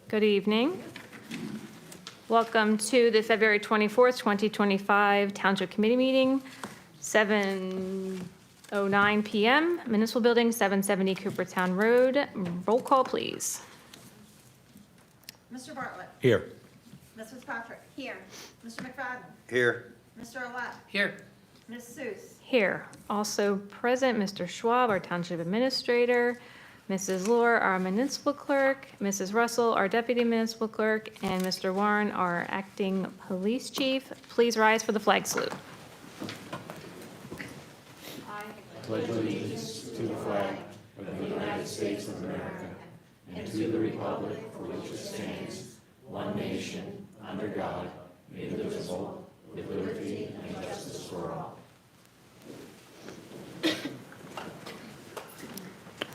Good evening. Welcome to the February 24th, 2025 Township Committee meeting, 7:09 PM, Municipal Building, 770 Coopertown Road. Roll call, please. Mr. Bartlett. Here. Mrs. Patrick. Here. Mr. McFadden. Here. Mr. Olet. Here. Ms. Seuss. Here. Also present, Mr. Schwab, our Township Administrator, Mrs. Lohr, our Municipal Clerk, Mrs. Russell, our Deputy Municipal Clerk, and Mr. Warren, our Acting Police Chief. Please rise for the flag salute. Pledge allegiance to the flag of the United States of America and to the republic for which it stands, one nation, under God, indivisible, with liberty and justice for all.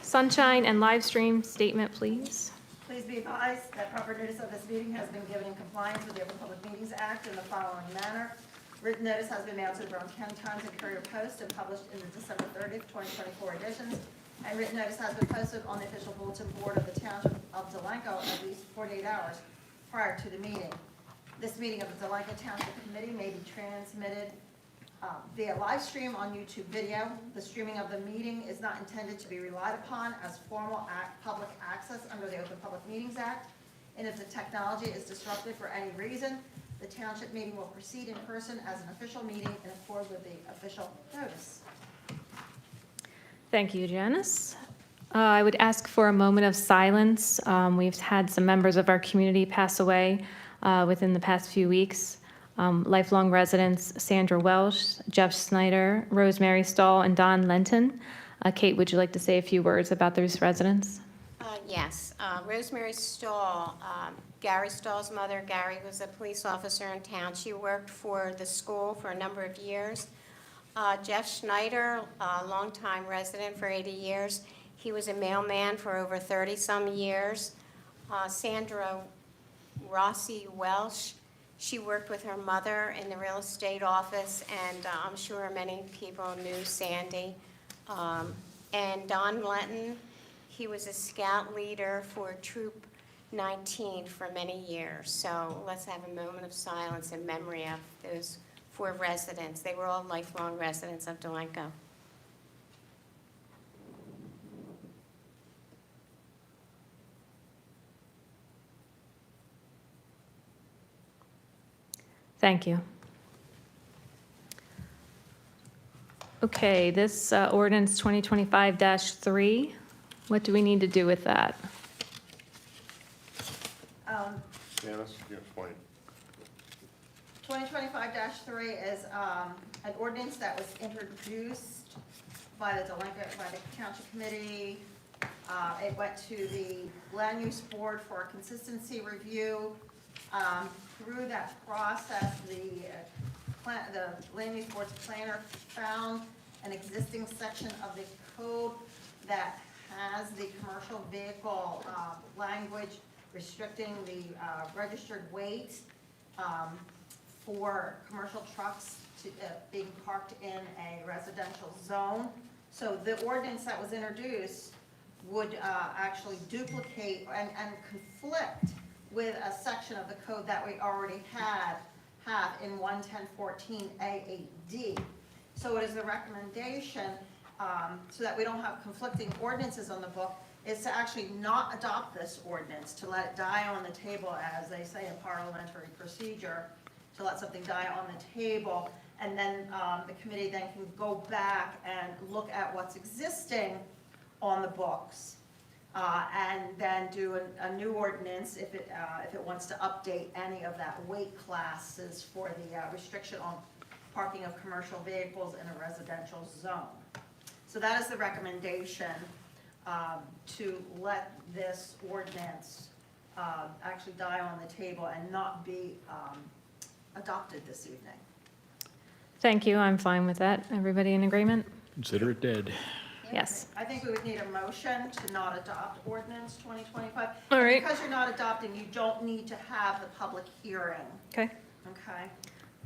Sunshine and live stream statement, please. Please be advised that proper notice of this meeting has been given in compliance with the Open Public Meetings Act in the following manner. Written notice has been mailed to the Brown County Times and Courier Post and published in the December 30th, 2024 editions. And written notice has been posted on the official bulletin board of the Township of Delanco at least 48 hours prior to the meeting. This meeting of the Delanco Township Committee may be transmitted via live stream on YouTube video. The streaming of the meeting is not intended to be relied upon as formal public access under the Open Public Meetings Act. And if the technology is disrupted for any reason, the township meeting will proceed in person as an official meeting in accord with the official notice. Thank you, Janice. I would ask for a moment of silence. We've had some members of our community pass away within the past few weeks. Lifelong residents Sandra Welsh, Jeff Snyder, Rosemary Stahl, and Don Lenton. Kate, would you like to say a few words about those residents? Yes. Rosemary Stahl, Gary Stahl's mother. Gary was a police officer in town. She worked for the school for a number of years. Jeff Schneider, a longtime resident for 80 years. He was a mailman for over 30-some years. Sandra Rossi Welsh, she worked with her mother in the real estate office, and I'm sure many people knew Sandy. And Don Lenton, he was a scout leader for Troop 19 for many years. So let's have a moment of silence in memory of those 4 residents. They were all lifelong residents of Delanco. Thank you. Okay, this ordinance 2025-3, what do we need to do with that? Janice, you explain. 2025-3 is an ordinance that was introduced by the Township Committee. It went to the Land Use Board for a consistency review. Through that process, the Land Use Board's planner found an existing section of the code that has the commercial vehicle language restricting the registered weight for commercial trucks being parked in a residential zone. So the ordinance that was introduced would actually duplicate and conflict with a section of the code that we already have in 11014 A8D. So it is the recommendation, so that we don't have conflicting ordinances on the book, is to actually not adopt this ordinance, to let it die on the table, as they say in parliamentary procedure, to let something die on the table, and then the committee then can go back and look at what's existing on the books. And then do a new ordinance if it wants to update any of that weight classes for the restriction on parking of commercial vehicles in a residential zone. So that is the recommendation, to let this ordinance actually die on the table and not be adopted this evening. Thank you, I'm fine with that. Everybody in agreement? Consider it dead. Yes. I think we would need a motion to not adopt ordinance 2025. All right. Because you're not adopting, you don't need to have the public hearing, Okay. okay?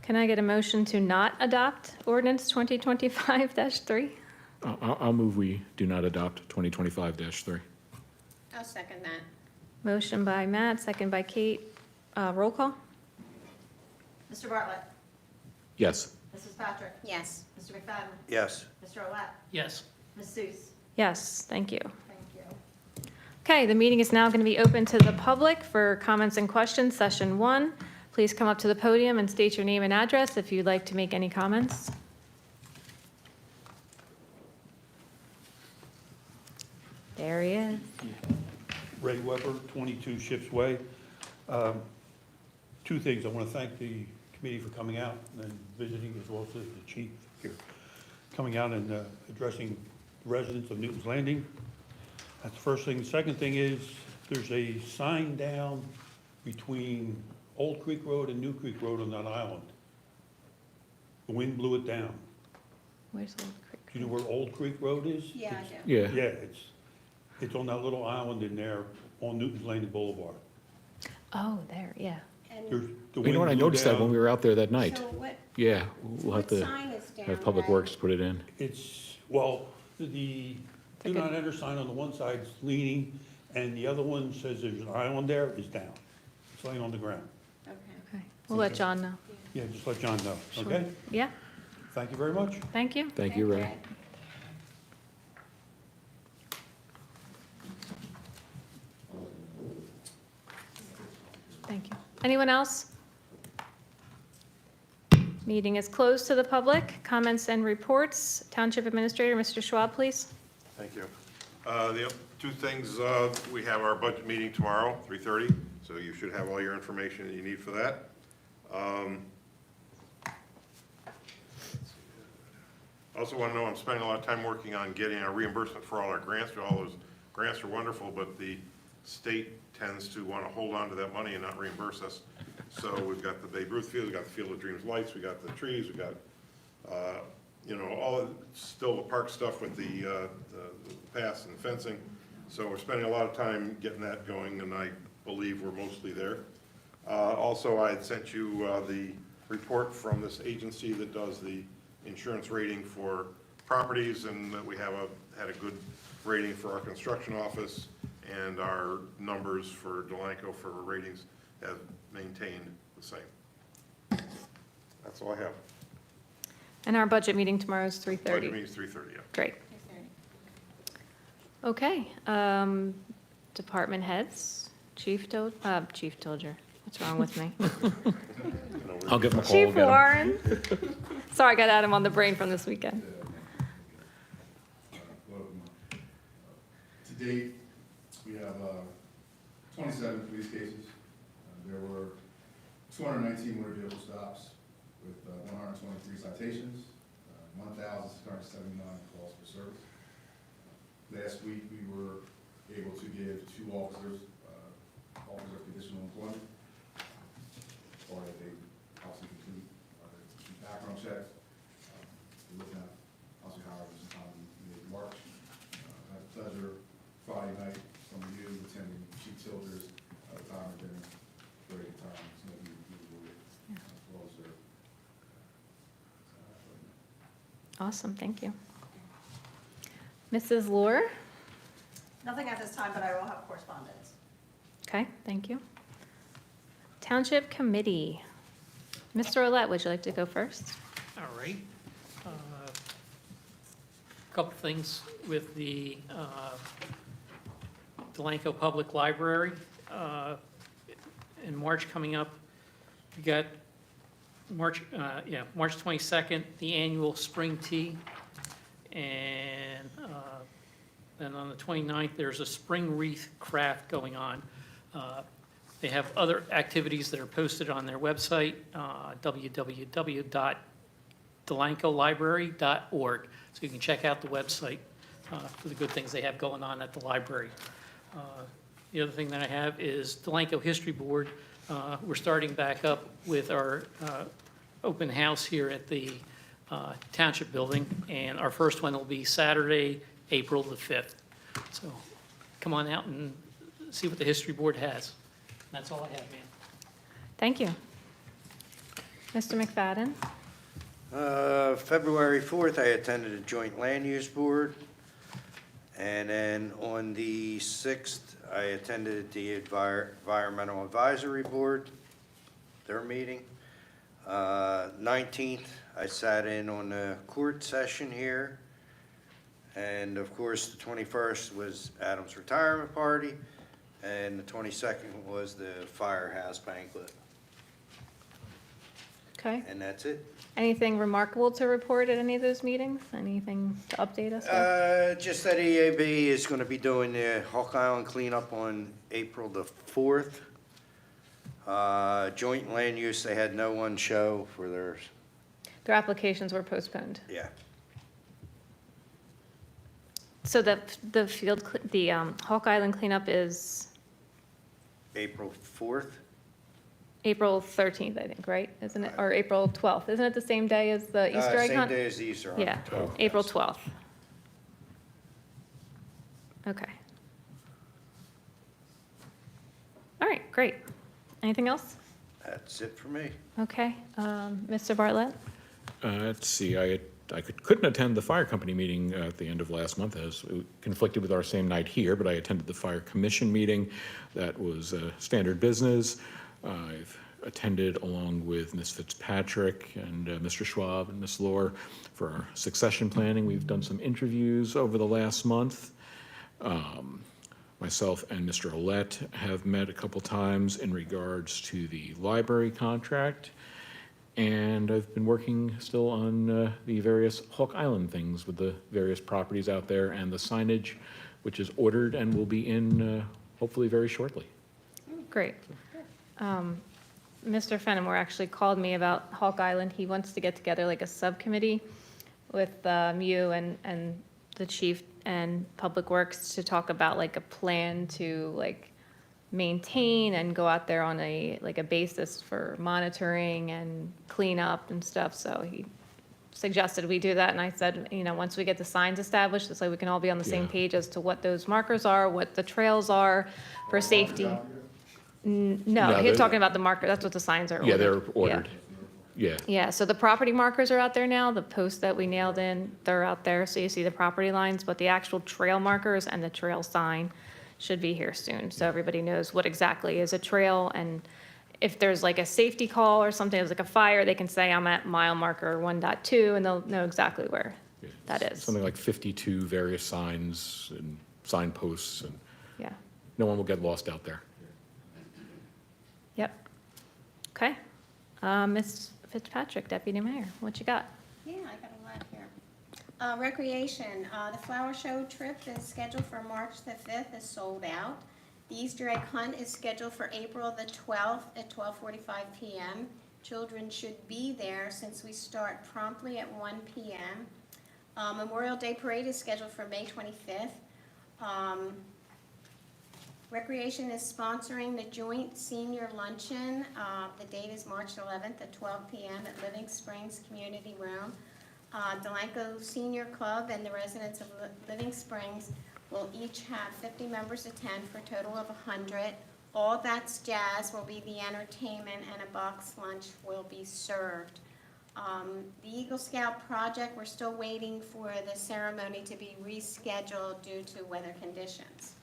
Can I get a motion to not adopt ordinance 2025-3? I'll move we do not adopt 2025-3. I'll second that. Motion by Matt, second by Kate. Roll call? Mr. Bartlett? Yes. Mrs. Patrick? Yes. Mr. McFadden? Yes. Mr. Olet? Yes. Ms. Seuss? Yes, thank you. Thank you. Okay, the meeting is now going to be open to the public for comments and questions, session 1. Please come up to the podium and state your name and address if you'd like to make any comments. There he is. Ray Weber, 22 Ships Way. Two things. I want to thank the committee for coming out and visiting, as well as the chief here, coming out and addressing residents of Newton's Landing. That's the first thing. The second thing is, there's a sign down between Old Creek Road and New Creek Road on that island. The wind blew it down. Where's Old Creek? Do you know where Old Creek Road is? Yeah, I It's- do. Yeah. Yeah, it's on that little island in there on Newton's Landing Boulevard. Oh, there, yeah. And There's, the You know what, I wind blew noticed that when down. we were out there that night. so what, Yeah, we'll have what to sign is down have Public there? Works put it in. It's, well, the do not enter sign on the one side is leaning, and the other one says there's an island there, is down. It's laying on the ground. Okay. Okay, we'll let John know. Yeah, just let John know, Sure. okay? Yeah, Thank you very much. thank you. Thank you, Ray. Thank you. Anyone else? Meeting is closed to the public. Comments and reports. Township Administrator, Mr. Schwab, please. Thank you. The two things, we have our budget meeting tomorrow, 3:30, so you should have all your information that you need for that. Also want to know, I'm spending a lot of time working on getting a reimbursement for all our grants. All those grants are wonderful, but the state tends to want to hold on to that money and not reimburse us. So we've got the Babe Ruth Field, we've got the Field of Dreams lights, we got the trees, we got, all, still the park stuff with the paths and fencing. So we're spending a lot of time getting that going, and I believe we're mostly there. Also, I had sent you the report from this agency that does the insurance rating for properties, and that we have had a good rating for our construction office, and our numbers for Delanco for ratings have maintained the same. That's all I have. And our budget meeting tomorrow is 3:30. Budget meeting is 3:30, yeah. Great. Okay, department heads. Chief Dilger. What's wrong with me? I'll give him a call. Chief get him. Warren. Sorry, I got Adam on the brain from this weekend. To date, we have 27 police cases. There were 219 motor vehicle stops with 123 citations, 1,679 calls for service. Last week, we were able to give 2 officers offers of conditional employment, or that they obviously complete background checks. We're looking at obviously hiring sometime in mid-March. I had the pleasure Friday night from you attending Chief Tilger's retirement dinner. Very good time. It's going to be beautiful, as well as their. Awesome, thank you. Mrs. Lohr? Nothing at this time, but I will have correspondence. Okay, thank you. Township Committee. Mr. Olet, would you like to go first? All right. Couple things with the Delanco Public Library. In March coming up, we got March 22nd, the annual spring tea. And then on the 29th, there's a spring wreath craft going on. They have other activities that are posted on their website, www.delancolibrary.org. So you can check out the website for the good things they have going on at the library. The other thing that I have is Delanco History Board. We're starting back up with our open house here at the Township Building, and our first one will be Saturday, April the 5th. So come on out and see what the History Board has. That's all I have, ma'am. Thank you. Mr. McFadden? February 4th, I attended a joint land use board, And then on the 6th, I attended the Environmental Advisory Board, their meeting. 19th, I sat in on the court session here. And of course, the 21st was Adam's retirement party, and the 22nd was the firehouse banquet, Okay. and that's it. Anything remarkable to report at any of those meetings? Anything to update us with? Just that EAB is going to be doing the Hawk Island cleanup on April the 4th. Joint land use, they had no one show for theirs. Their applications were postponed. Yeah. So the Hawk Island cleanup is April 4th? April 13th, I think, right? Isn't it? Or April 12th? Isn't it the same day as the Easter egg Same hunt? day as the Easter hunt. Yeah, April 12th. Okay. All right, great. Anything else? That's it for me. Okay, Mr. Bartlett? Let's see, I couldn't attend the fire company meeting at the end of last month, as it conflicted with our same night here, but I attended the fire commission meeting. That was standard business. I've attended along with Ms. Fitzpatrick and Mr. Schwab and Ms. Lohr for our succession planning. We've done some interviews over the last month. Myself and Mr. Olet have met a couple times in regards to the library contract. And I've been working still on the various Hawk Island things with the various properties out there and the signage, which is ordered and will be in hopefully very shortly. Great. Mr. Fenimore actually called me about Hawk Island. He wants to get together like a subcommittee with you and the chief and Public Works to talk about like a plan to like maintain and go out there on a basis for monitoring and cleanup and stuff. So he suggested we do that, and I said, once we get the signs established, it's like we can all be on the same Yeah. page as to what those markers are, what the trails are for safety. No, No, he's they're- talking about the marker, that's what the signs are ordered. Yeah, they're ordered. Yeah. Yeah, so the property markers are out there now, the posts that we nailed in, they're out there, so you see the property lines, but the actual trail markers and the trail sign should be here soon, so everybody knows what exactly is a trail, and if there's like a safety call or something, there's like a fire, they can say, I'm at mile marker 1.2, and they'll know exactly where that is. Something like 52 various signs and signposts, and Yeah, no one will get lost out there. yep. Okay. Ms. Fitzpatrick, Deputy Mayor, what you got? Yeah, I got a lot here. Recreation, the flower show trip is scheduled for March the 5th, is sold out. The Easter egg hunt is scheduled for April the 12th at 12:45 p.m. Children should be there since we start promptly at 1 p.m. Memorial Day Parade is scheduled for May 25th. Recreation is sponsoring the joint senior luncheon. The date is March 11th at 12 p.m. at Living Springs Community Room. Delanco Senior Club and the residents of Living Springs will each have 50 members attend for a total of 100. All That's Jazz will be the entertainment, and a box lunch will be served. The Eagle Scout project, we're still waiting for the ceremony to be rescheduled due to weather conditions.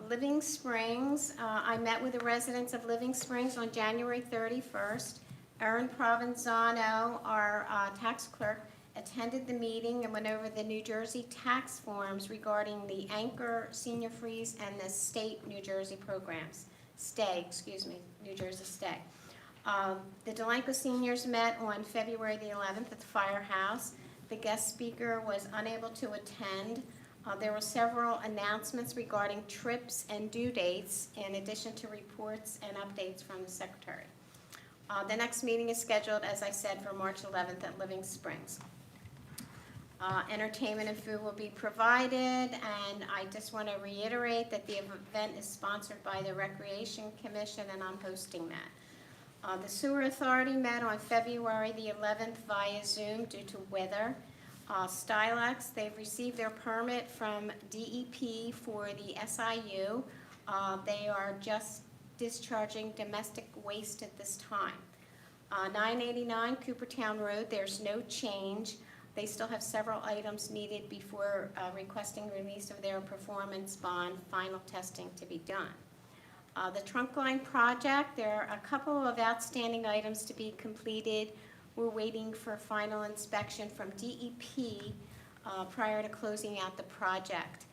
Living Springs, I met with the residents of Living Springs on January 31st. Erin Provenzano, our tax clerk, attended the meeting and went over the New Jersey tax forms regarding the Anchor Senior Freeze and the state New Jersey programs. New Jersey Stay. The Delanco seniors met on February the 11th at the firehouse. The guest speaker was unable to attend. There were several announcements regarding trips and due dates, in addition to reports and updates from the secretary. The next meeting is scheduled, as I said, for March 11th at Living Springs. Entertainment and food will be provided, and I just want to reiterate that the event is sponsored by the Recreation Commission, and I'm hosting that. The Sewer Authority met on February the 11th via Zoom due to weather. Stylex, they've received their permit from DEP for the SIU. They are just discharging domestic waste at this time. 989 Coopertown Road, there's no change. They still have several items needed before requesting release of their performance bond, final testing to be done. The trunk line project, there are a couple of outstanding items to be completed. We're waiting for final inspection from DEP prior to closing out the project.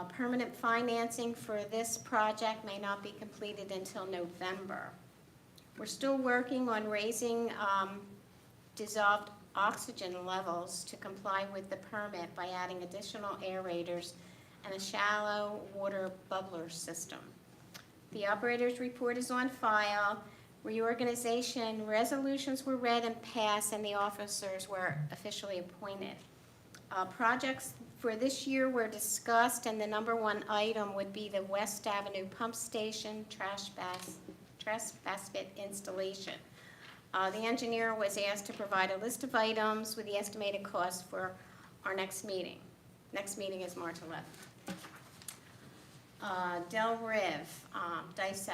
Permanent financing for this project may not be completed until November. We're still working on raising dissolved oxygen levels to comply with the permit by adding additional aerators and a shallow water bubbler system. The operator's report is on file. Reorganization resolutions were read and passed, and the officers were officially appointed. Projects for this year were discussed, and the number one item would be the West Avenue Pump Station trash basket installation. The engineer was asked to provide a list of items with the estimated cost for our next meeting. Next meeting is March 11th. Del Riv, DICE,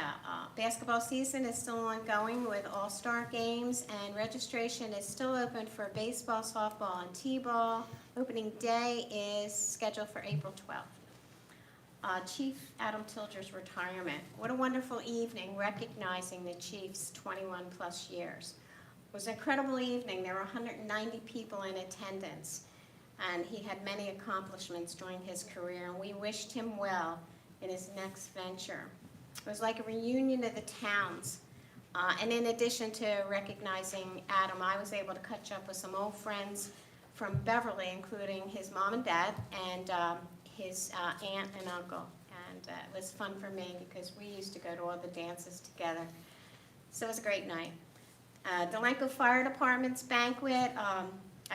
basketball season is still ongoing with all-star games, and registration is still open for baseball, softball, and t-ball. Opening day is scheduled for April 12th. Chief Adam Tilger's retirement. What a wonderful evening recognizing the chief's 21-plus years. It was an incredible evening. There were 190 people in attendance, and he had many accomplishments during his career, and we wished him well in his next venture. It was like a reunion of the towns. And in addition to recognizing Adam, I was able to catch up with some old friends from Beverly, including his mom and dad and his aunt and uncle. And it was fun for me because we used to go to all the dances together. So it was a great night. Delanco Fire Department's banquet. I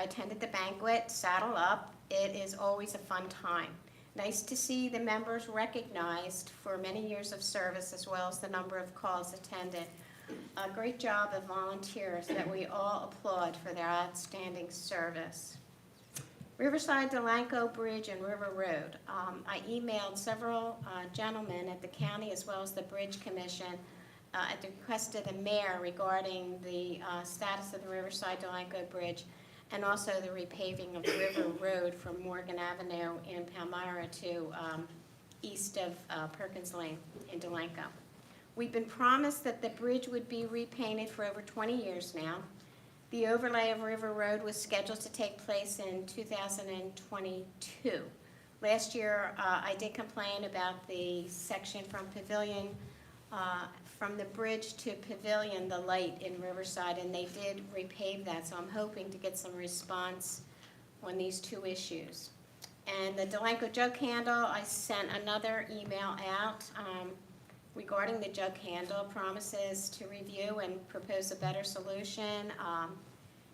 attended the banquet, Saddle Up. It is always a fun time. Nice to see the members recognized for many years of service, as well as the number of calls attended. A great job of volunteers that we all applaud for their outstanding service. Riverside Delanco Bridge and River Road. I emailed several gentlemen at the county as well as the Bridge Commission at the request of the mayor regarding the status of the Riverside Delanco Bridge, and also the repaving of River Road from Morgan Avenue in Palmyra to east of Perkins Lane in Delanco. We've been promised that the bridge would be repainted for over 20 years now. The overlay of River Road was scheduled to take place in 2022. Last year, I did complain about the section from Pavilion, from the bridge to Pavilion, the light in Riverside, and they did repave that, so I'm hoping to get some response on these two issues. And the Delanco jug handle, I sent another email out regarding the jug handle, promises to review and propose a better solution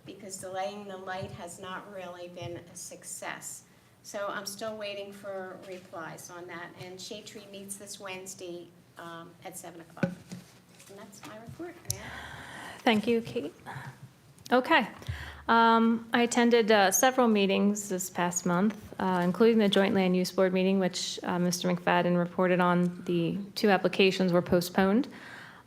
because delaying the light has not really been a success. So I'm still waiting for replies on that, and Shade Tree meets this Wednesday at 7 o'clock. And that's my report, ma'am. Thank you, Kate. Okay. I attended several meetings this past month, including the Joint Land Use Board meeting, which Mr. McFadden reported on. The two applications were postponed.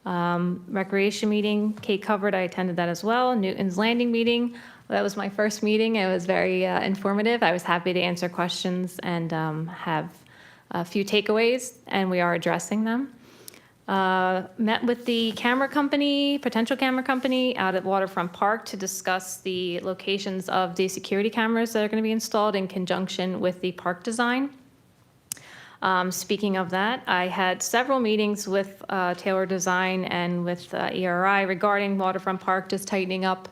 Recreation meeting, Kate covered, I attended that as well. Newton's Landing meeting, that was my first meeting. It was very informative. I was happy to answer questions and have a few takeaways, and we are addressing them. Met with the camera company, potential camera company out at Waterfront Park to discuss the locations of the security cameras that are going to be installed in conjunction with the park design. Speaking of that, I had several meetings with Taylor Design and with ERI regarding Waterfront Park, just tightening up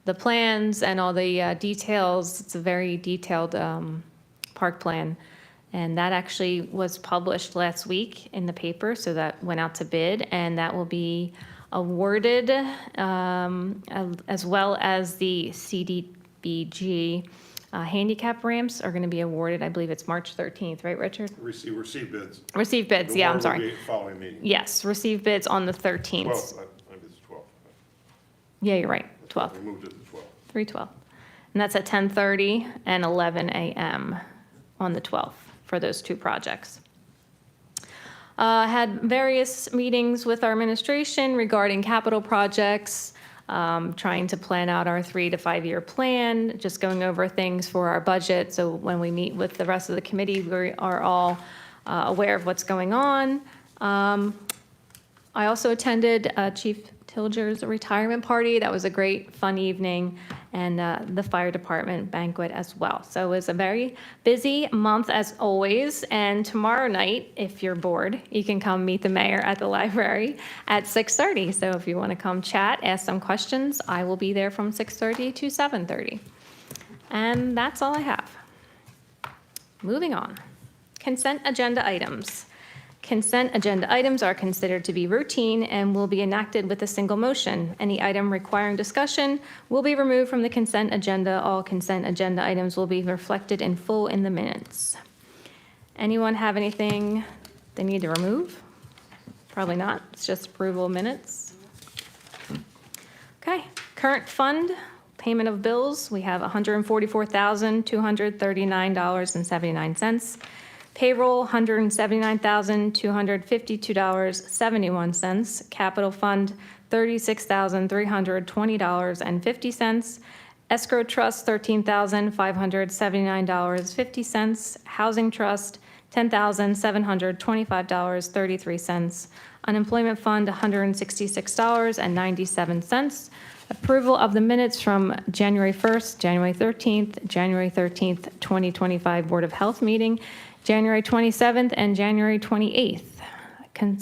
the plans and all the details. It's a very detailed park plan. And that actually was published last week in the paper, so that went out to bid, and that will be awarded, as well as the CDBG handicap ramps are going to be awarded. I believe it's March 13th, right, Richard? Receive bids. Receive bids, The yeah, I'm award will sorry. be Following meeting. Yes, receive bids on the 13th. 12th, I think it's 12th. Yeah, you're right, 12th, We moved it to 12th. 3/12. And that's at 10:30 and 11 a.m. on the 12th. For those two projects. Had various meetings with our administration regarding capital projects. trying to plan out our 3 to 5 year plan, just going over things for our budget. So when we meet with the rest of the committee, we are all aware of what's going on. I also attended Chief Tilger's retirement party. That was a great, fun evening, and the fire department banquet as well. So it was a very busy month as always. And tomorrow night, if you're bored, you can come meet the mayor at the library at 6:30. So if you want to come chat, ask some questions, I will be there from 6:30 to 7:30. And that's all I have. Moving on. Consent agenda items. Consent agenda items are considered to be routine and will be enacted with a single motion. Any item requiring discussion will be removed from the consent agenda. All consent agenda items will be reflected in full in the minutes. Anyone have anything they need to remove? Probably not. It's just approval of minutes. Okay, current fund, payment of bills, we have $144,239.79. Payroll, $179,252.71. Capital fund, $36,320.50. Escrow trust, $13,579.50. Housing trust, $10,725.33. Unemployment fund, $166.97. Approval of the minutes from January 1st, January 13th, 2025 Board of Health meeting, January 27th, and January 28th.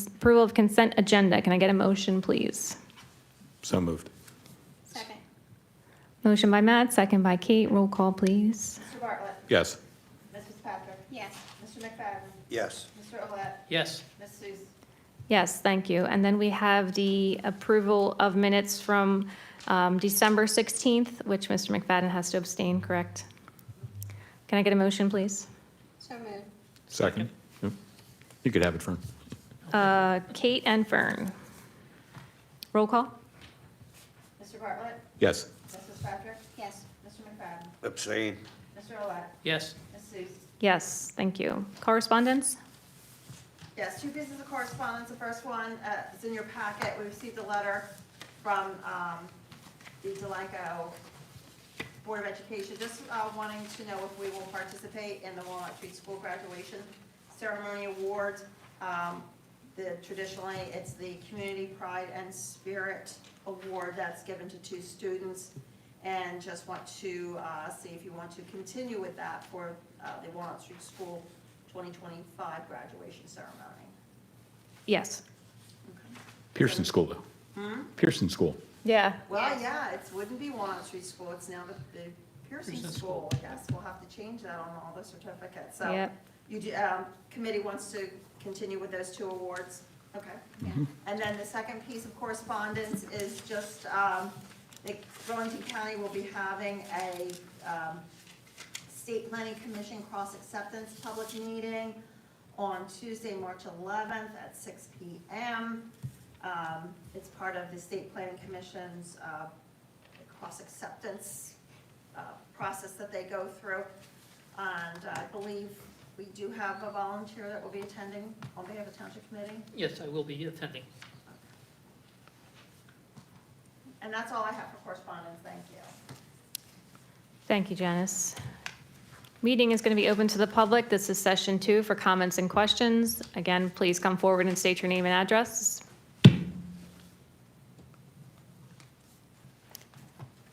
Approval of consent agenda. Can I get a motion, please? So moved. Second. Motion by Matt, second by Kate. Roll call, please. Mr. Bartlett? Yes. Mrs. Patrick? Yes. Mr. McFadden? Yes. Mr. Olet? Yes. Ms. Susan? Yes, thank you. And then we have the approval of minutes from December 16th, which Mr. McFadden has to abstain, correct? Can I get a motion, please? So moved. Second. Yep. You could have it, Fern. Kate and Fern. Roll call? Mr. Bartlett? Yes. Mrs. Patrick? Yes. Mr. McFadden? Abstain. Mr. Olet? Yes. Ms. Susan? Yes, thank you. Correspondence? Yes, 2 pieces of correspondence. The first one is in your packet. We received a letter from the Delanco Board of Education, just wanting to know if we will participate in the Walnut Street School graduation ceremony awards. Traditionally, it's the Community Pride and Spirit Award that's given to 2 students, and just want to see if you want to continue with that for the Walnut Street School 2025 graduation ceremony. Yes. Pearson School, though. Pearson School. Yeah. Well, yeah, it wouldn't be Walnut Street School, it's now the Pearson Pearson School. I guess we'll have to change that on all the certificates. So Yep. you, committee wants to continue with those 2 awards? Okay. And then the second piece of correspondence is just, that Burlington County will be having a State Planning Commission cross-acceptance public meeting on Tuesday, March 11th at 6 p.m. It's part of the State Planning Commission's cross-acceptance process that they go through. And I believe we do have a volunteer that will be attending on behalf of the Township Committee. Yes, I will be attending. And that's all I have for correspondence. Thank you. Thank you, Janice. Meeting is going to be open to the public. This is session 2 for comments and questions. Again, please come forward and state your name and address.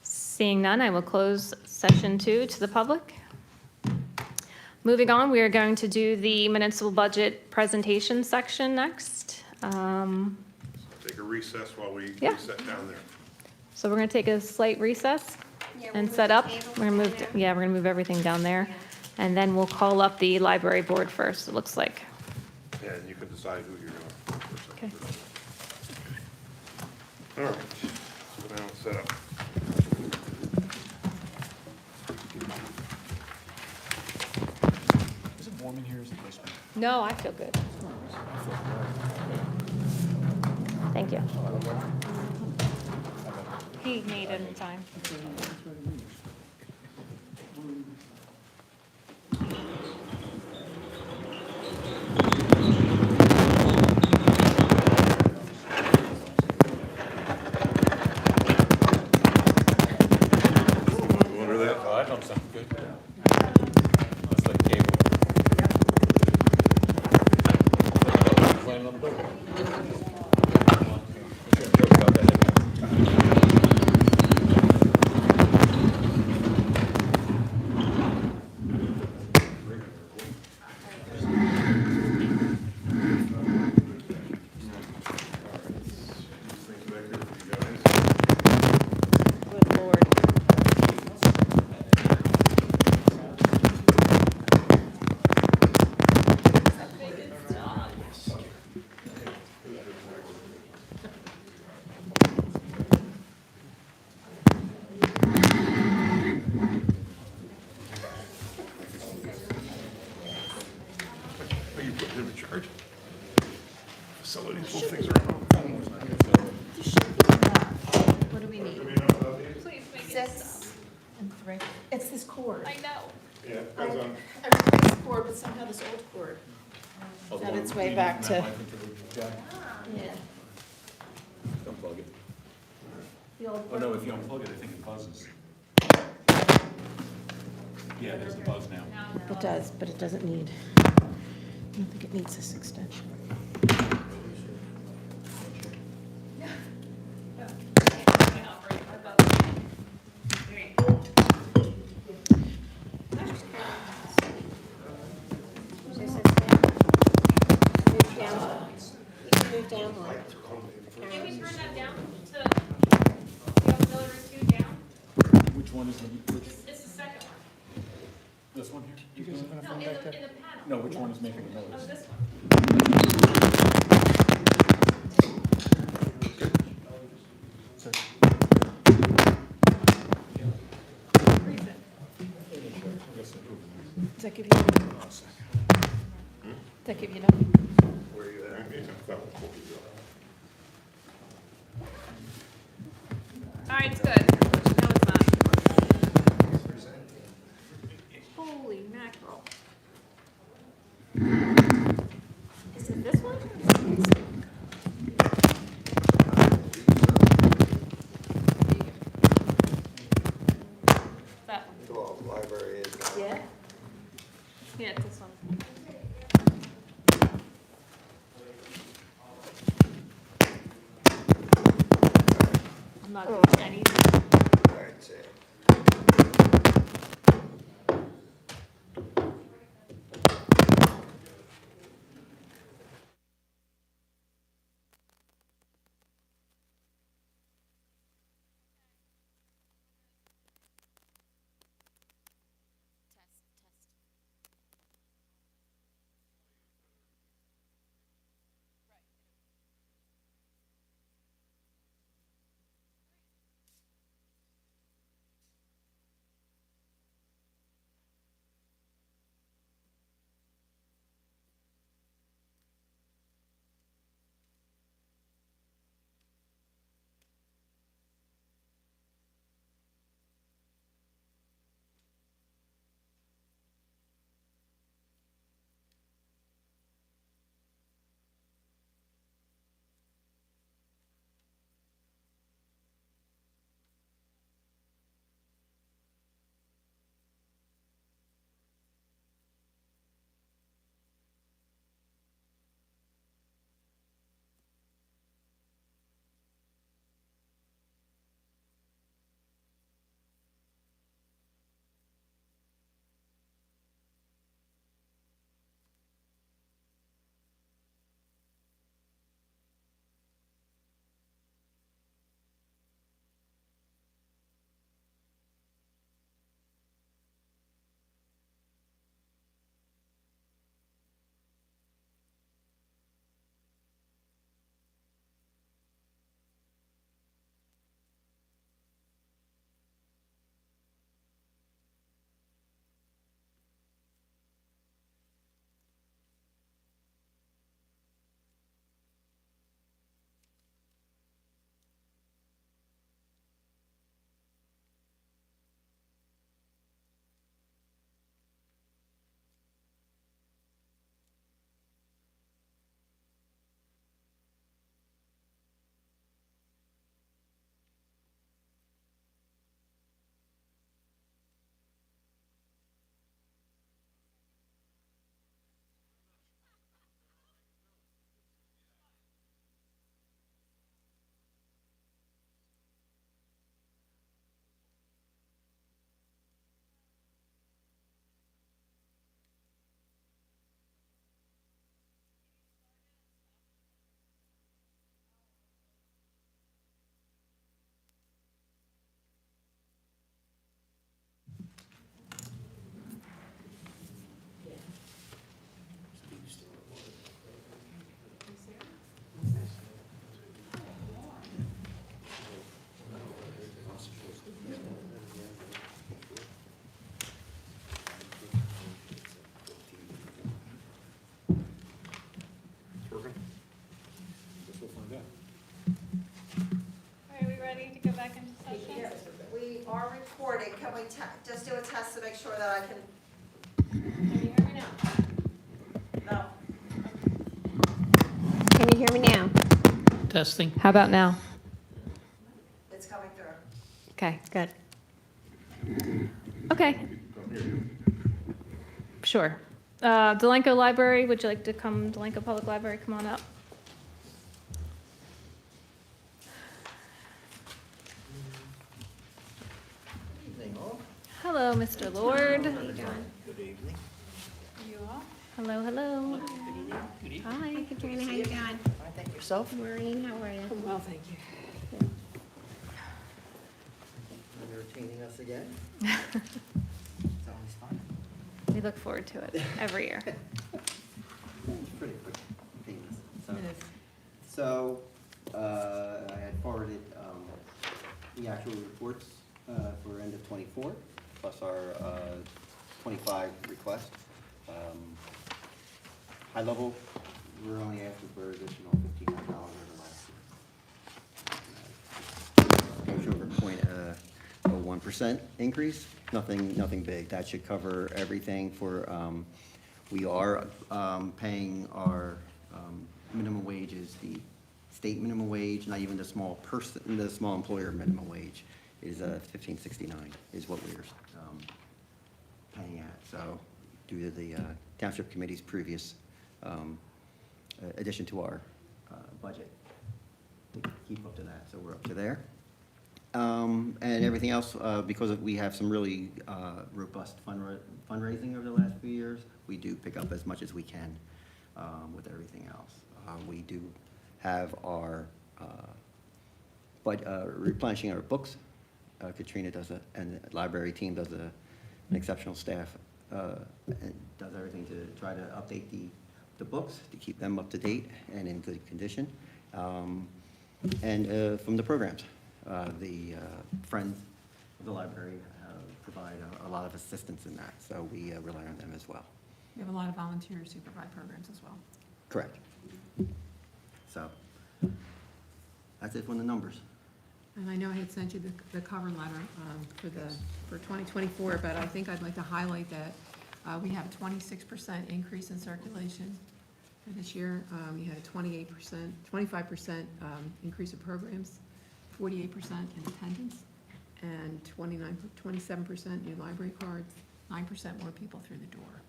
Seeing none, I will close session 2 to the public. Moving on, we are going to do the municipal budget presentation section next. Take a recess while we Yeah. reset down there. So we're going to take a slight recess Yeah, and we'll set move up. the table We're going to move, down. yeah, we're going to move everything down there. And then we'll call up the library board first, it looks like. And you can decide who you're going to. Okay. All right, let's go down and set up. Is it warm in here? Is the place warm? No, I feel good. Thank you. He made it in time. That helps sound good. That's like cable. Playing on the boat. There's a joke about that. Good Lord. Are you putting him in charge? Facilities, will fix her. What do we need? Please make it 6 and 3. It's this cord. I know. Yeah, that's on. I replaced this cord, but somehow this old cord. Oh, the Found one its way leading back from to- that mic into the jack. Yeah. Unplug it. The old Oh, cord. no, if you unplug it, I think it buzzes. Yeah, there's a buzz now. It does, but it doesn't need, I don't think it needs this extension. Move down. Move down one. Can we turn that down to the auxiliary two down? Which one is the, It's the second one. this one here? No, in the panel. No, which one is making the Oh, noise? this one. Does that give you, does that give you enough? Where are you at? That was cool. All right, it's good. No, it's not. Holy mackerel. Is it this one? That one. Well, library is now. Yeah. Yeah, it's this one. I'm not doing anything. All right, Sam. can we just do a test to make sure that I can, Can you hear me now? no. Can you hear me now? Testing. How about now? It's coming through. Okay, good. Okay. Sure. Delanco Library, would you like to come, Delanco Public Library, come on up? Hello, Mr. Lord. Good evening. Hello, hello. Hi. Katrina, how you doing? I thank yourself. Maureen, how are you? Well, thank you. Entertaining us again. It's always fun. We look forward to it every year. It's pretty quick, painless. So, I had forwarded the actual reports for end of '24, plus our '25 request. High level, we're only asking for additional $1,500 over last year. Goes over 0.01% increase, nothing big. That should cover everything for, we are paying our minimum wage is the state minimum wage, not even the small employer minimum wage is $15.69 is what we're paying at. So due to the Township Committee's previous addition to our budget, we keep up to that, so we're up to there. And everything else, because we have some really robust fundraising over the last few years, we do pick up as much as we can with everything else. We do have our replenishing our books. Katrina does and the library team does an exceptional staff, and does everything to try to update the books, to keep them up to date and in good condition. And from the programs, the Friends of the Library provide a lot of assistance in that, so we rely on them as well. We have a lot of volunteers who provide programs as well. Correct. So, that's it from the numbers. And I know I had sent you the cover letter for 2024, but I think I'd like to highlight that we have a 26% increase in circulation for this year. We had a 25% increase in programs, 48% in attendance, and 27% new library cards, 9% more people through the door.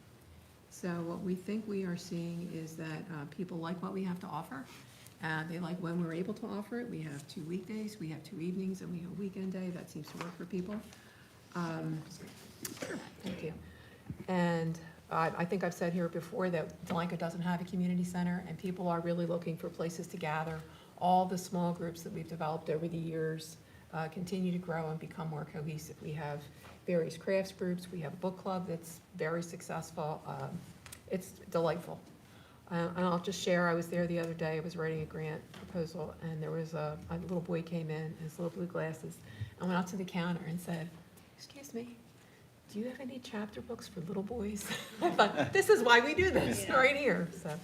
So what we think we are seeing is that people like what we have to offer. They like when we're able to offer it. We have 2 weekdays, we have 2 evenings, and we have a weekend day. That seems to work for people. Sure, thank you. And I think I've said here before that Delanco doesn't have a community center, and people are really looking for places to gather. All the small groups that we've developed over the years continue to grow and become more cohesive. We have various crafts groups. We have a book club that's very successful. It's delightful. And I'll just share, I was there the other day, I was writing a grant proposal, and there was a little boy came in his little blue glasses, and went out to the counter and said, "Excuse me, do you have any chapter books for little boys?" I thought, this is why we do this, right here, so.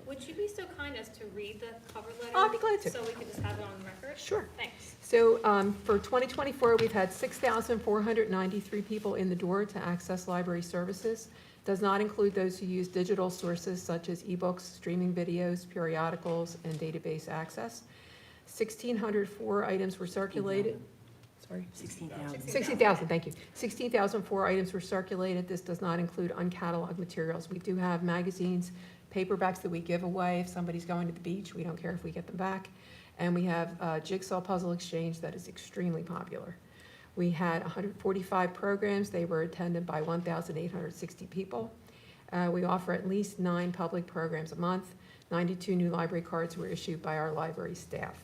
Would you be so kind as to read the cover letter? I'll be glad to. So we can just have it on record? Sure. Thanks. So for 2024, we've had 6,493 people in the door to access library services. Does not include those who use digital sources such as ebooks, streaming videos, periodicals, and database access. 1,604 items were circulated. Sorry? 16,000. 16,000, thank you. 16,004 items were circulated. This does not include uncatalogued materials. We do have magazines, paperbacks that we give away if somebody's going to the beach. We don't care if we get them back. And we have Jigsaw Puzzle Exchange that is extremely popular. We had 145 programs. They were attended by 1,860 people. We offer at least 9 public programs a month. 92 new library cards were issued by our library staff.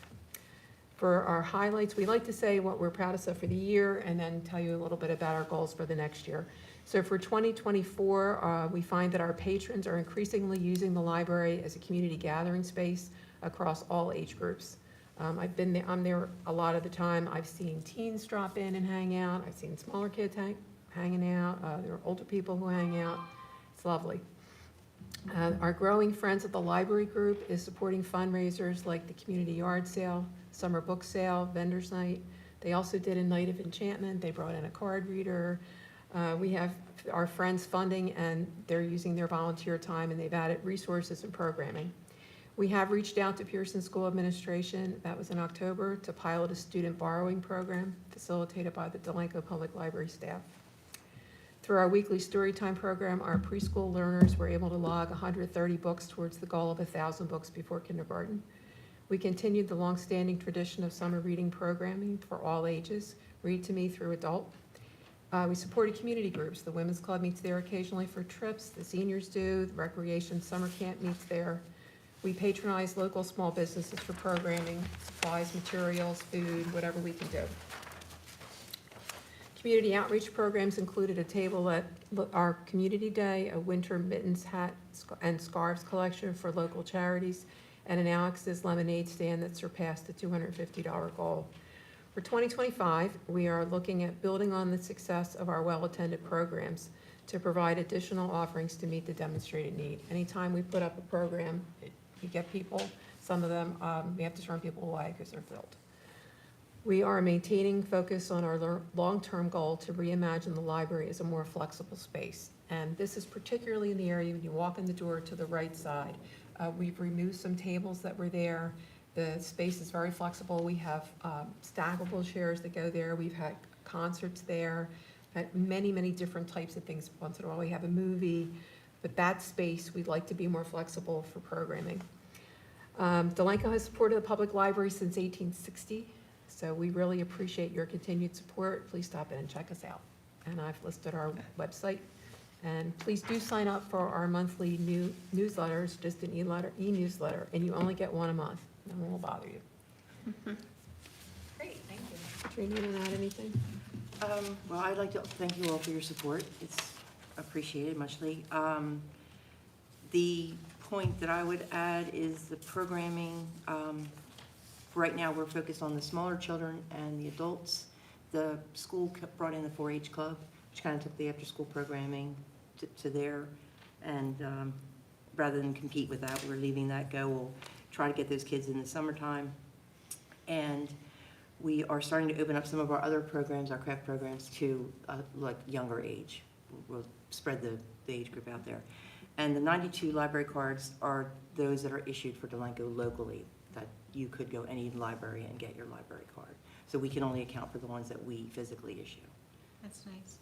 For our highlights, we like to say what we're proudest of for the year and then tell you a little bit about our goals for the next year. So for 2024, we find that our patrons are increasingly using the library as a community gathering space across all age groups. I'm there a lot of the time. I've seen teens drop in and hang out. I've seen smaller kids hanging out. There are older people who hang out. It's lovely. Our growing Friends of the Library group is supporting fundraisers like the community yard sale, summer book sale, vendors night, They also did a night of enchantment. They brought in a card reader. We have our friends funding, and they're using their volunteer time, and they've added resources and programming. We have reached out to Pearson School Administration, that was in October, to pilot a student borrowing program facilitated by the Delanco Public Library staff. Through our weekly Storytime program, our preschool learners were able to log 130 books towards the goal of 1,000 books before kindergarten. We continued the longstanding tradition of summer reading programming for all ages, Read to Me through adult. We supported community groups. The Women's Club meets there occasionally for trips. The seniors do. The Recreation Summer Camp meets there. We patronize local small businesses for programming, supplies, materials, food, whatever we can do. Community outreach programs included a table at our community day, a winter mittens, hat, and scarves collection for local charities, and an Alex's lemonade stand that surpassed the $250 goal. For 2025, we are looking at building on the success of our well-attended programs to provide additional offerings to meet the demonstrated need. Anytime we put up a program, you get people, some of them, we have to turn people away because they're filled. We are maintaining focus on our long-term goal to reimagine the library as a more flexible space. And this is particularly in the area when you walk in the door to the right side. We've removed some tables that were there. The space is very flexible. We have stackable chairs that go there. We've had concerts there, had many, many different types of things. Once in a while, we have a movie. But that space, we'd like to be more flexible for programming. Delanco has supported the public library since 1860, so we really appreciate your continued support. Please stop in and check us out. And I've listed our website. And please do sign up for our monthly newsletters, just an e-newsletter, and you only get one a month. No one will bother you. Great, thank you. Katrina, you want to add anything? Well, I'd like to thank you all for your support. It's appreciated muchly. The point that I would add is the programming. Right now, we're focused on the smaller children and the adults. The school brought in the 4-H club, which kind of took the after-school programming to there. And rather than compete with that, we're leaving that go. We'll try to get those kids in the summertime. And we are starting to open up some of our other programs, our craft programs, to like younger age. We'll spread the age group out there. And the 92 library cards are those that are issued for Delanco locally, that you could go any library and get your library card. So we can only account for the ones that we physically issue. That's nice.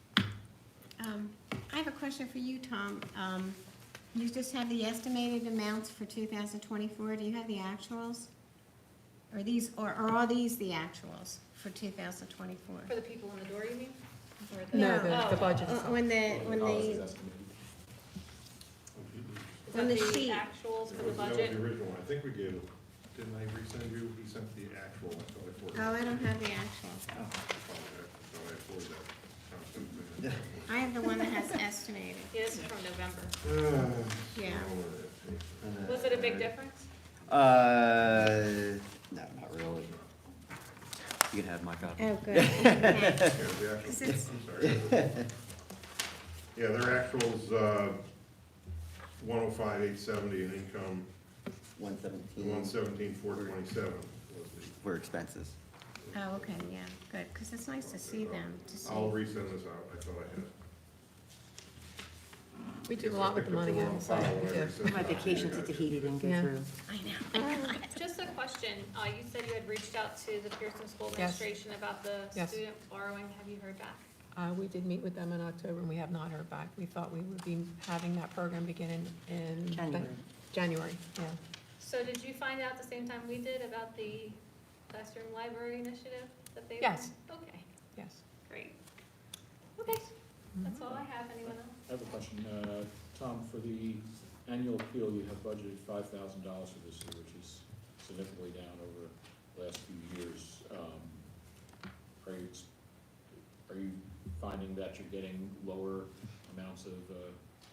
I have a question for you, Tom. You just have the estimated amounts for 2024. Do you have the actuals? Or are these the actuals for 2024? For the people in the door, you mean? No, the budget. When the sheet. Actuals for the That was budget? the original one. I think we gave it. Didn't I resend you? He sent the actual. I thought I forwarded. Oh, I don't have the actuals. I thought I forwarded that. I have the one that has estimated. Yeah, this is from November. Yeah. Was it a big difference? No, not really. You can have my copy. Oh, good. Okay. Yeah, the actual, 'Cause it's- I'm sorry. Yeah, their actuals, 105,870 in income, 117 117,427 was the. for expenses. Oh, okay, yeah, good, because it's nice to see them, to see. I'll resend this out. I thought I had it. We do a lot with the money. Guess I picked up the wrong file when I resent My it. vacation to Tahiti didn't go Yeah. through. I know. Just a question, you said you had reached out to the Pearson School Yes. Administration about the Yes. student borrowing, have you heard back? We did meet with them in October, and we have not heard back. We thought we would be having that program begin in January. January, yeah. So did you find out the same time we did about the Western Library Initiative that they? Yes. Okay, Yes. great. Okay, that's all I have, anyone else? I have a question. Tom, for the annual appeal, you have budgeted $5,000 for this year, which is significantly down over the last few years. Are you finding that you're getting lower amounts of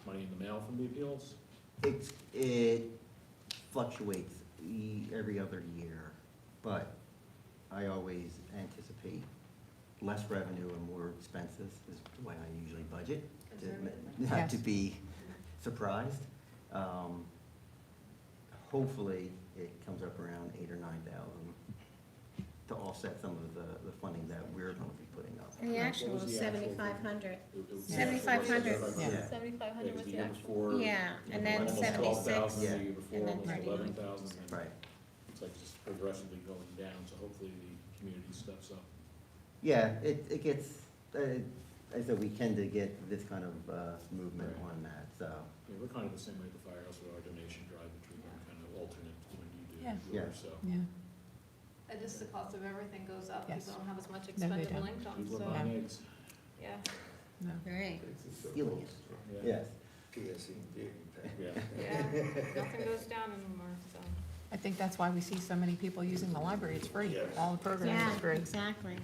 money in the mail from the appeals? It fluctuates every other year, but I always anticipate less revenue and more expenses is the way I usually budget, not to Yes. be surprised. Hopefully, it comes up around 8,000 or 9,000. to offset some of the funding that we're gonna be putting up. The actual What was was the actual 7,500. It 7,500. Yeah. 7,500 was the the year actual. before. Yeah, and then almost 76, 12,000 the Yeah. year before, and then almost 39. 11,000. and Right. It's like just progressively going down, so hopefully the community steps up. Yeah, it gets, I said, we tend to get this kind of movement Right. on that, so. Yeah, we're kind of the same way at the firehouse with our donation drive, which we run kind of alternate when you do Yeah. yours, so. Yeah. And just the cost of everything goes up, Yes. people don't have as much they expendable don't. income, People so, are buying eggs. yeah. No. Right. Stealing it. Yeah. Yes. Yeah. Yeah, nothing goes down anymore, so. I think that's why we see so many people using the library. It's free. Yes. All the programs Yeah, are free. exactly.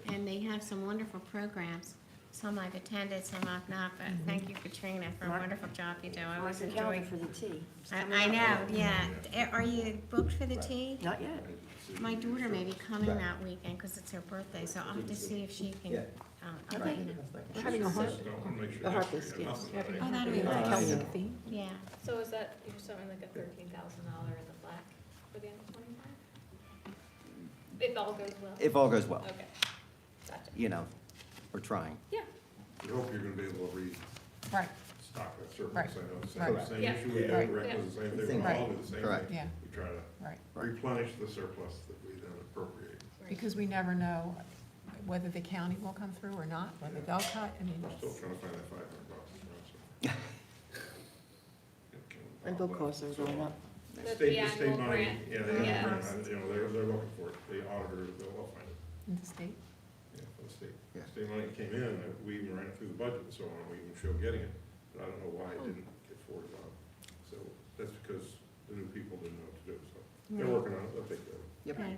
And they have some wonderful programs. Some I've attended, some I've not, but thank you, Katrina, for a Mark- wonderful job you do. I always Mark the calendar enjoy. for the tea. It's I coming I up. know, yeah. Are you booked for the tea? Not yet. My daughter may be coming Right. that weekend because it's her birthday, so I'll have to see if she can, Yeah. I'll let you know. We're having a heart, The harvest, yes. we're having a Oh, that'd heart be with nice. Celtic theme. Yeah. So is that, you're something like a $13,000 in the black for the end of 25? If all goes well? If all goes well, Okay, gotcha. you know, we're trying. Yeah, We hope you're gonna be able to Right, restock that surplus. Right. I know it's Right. the same Yeah. issue we did, Right. Rick was the same thing, Same we all thing. do the same Correct. thing. yeah, We try to right. replenish the surplus that we then appropriate. Because we never know whether the county will come through or not, whether they'll cut. I mean, We're still trying to find that $500. And bill costs are going up. The State annual money, grant. yeah, the annual Yeah. grant, you know, they're looking for it, the auditors, they'll find it, in the state. yeah, from the state. Yeah. State money came in, we even ran it through the budget and so on, we even showed getting it, but I don't know why it didn't get forwarded on. So that's because the new people didn't know what to do, so they're working on it, they'll take care of it. Yep. Okay.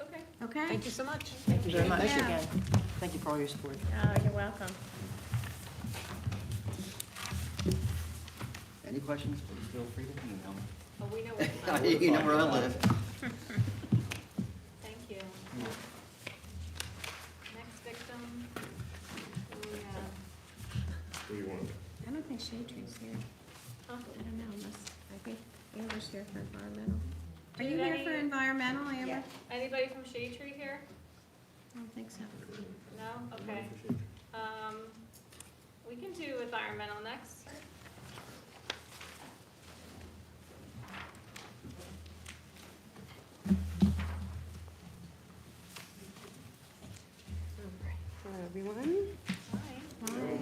okay. Okay? Thank you so much. Thank you very much Yeah. again. Thank you for all your support. Oh, you're welcome. Any questions, please feel free to email me. Oh, we know where. You know where I live. Thank you. Next victim, we have, What do you want? I don't think Shade Tree's here. huh? I don't know, unless, I think Amber's here for environmental. Are Do you you here have for any- environmental, Amber? Anybody from Shade Tree here? I don't think so. No? Okay. We can do environmental next. Hello, everyone. Hi.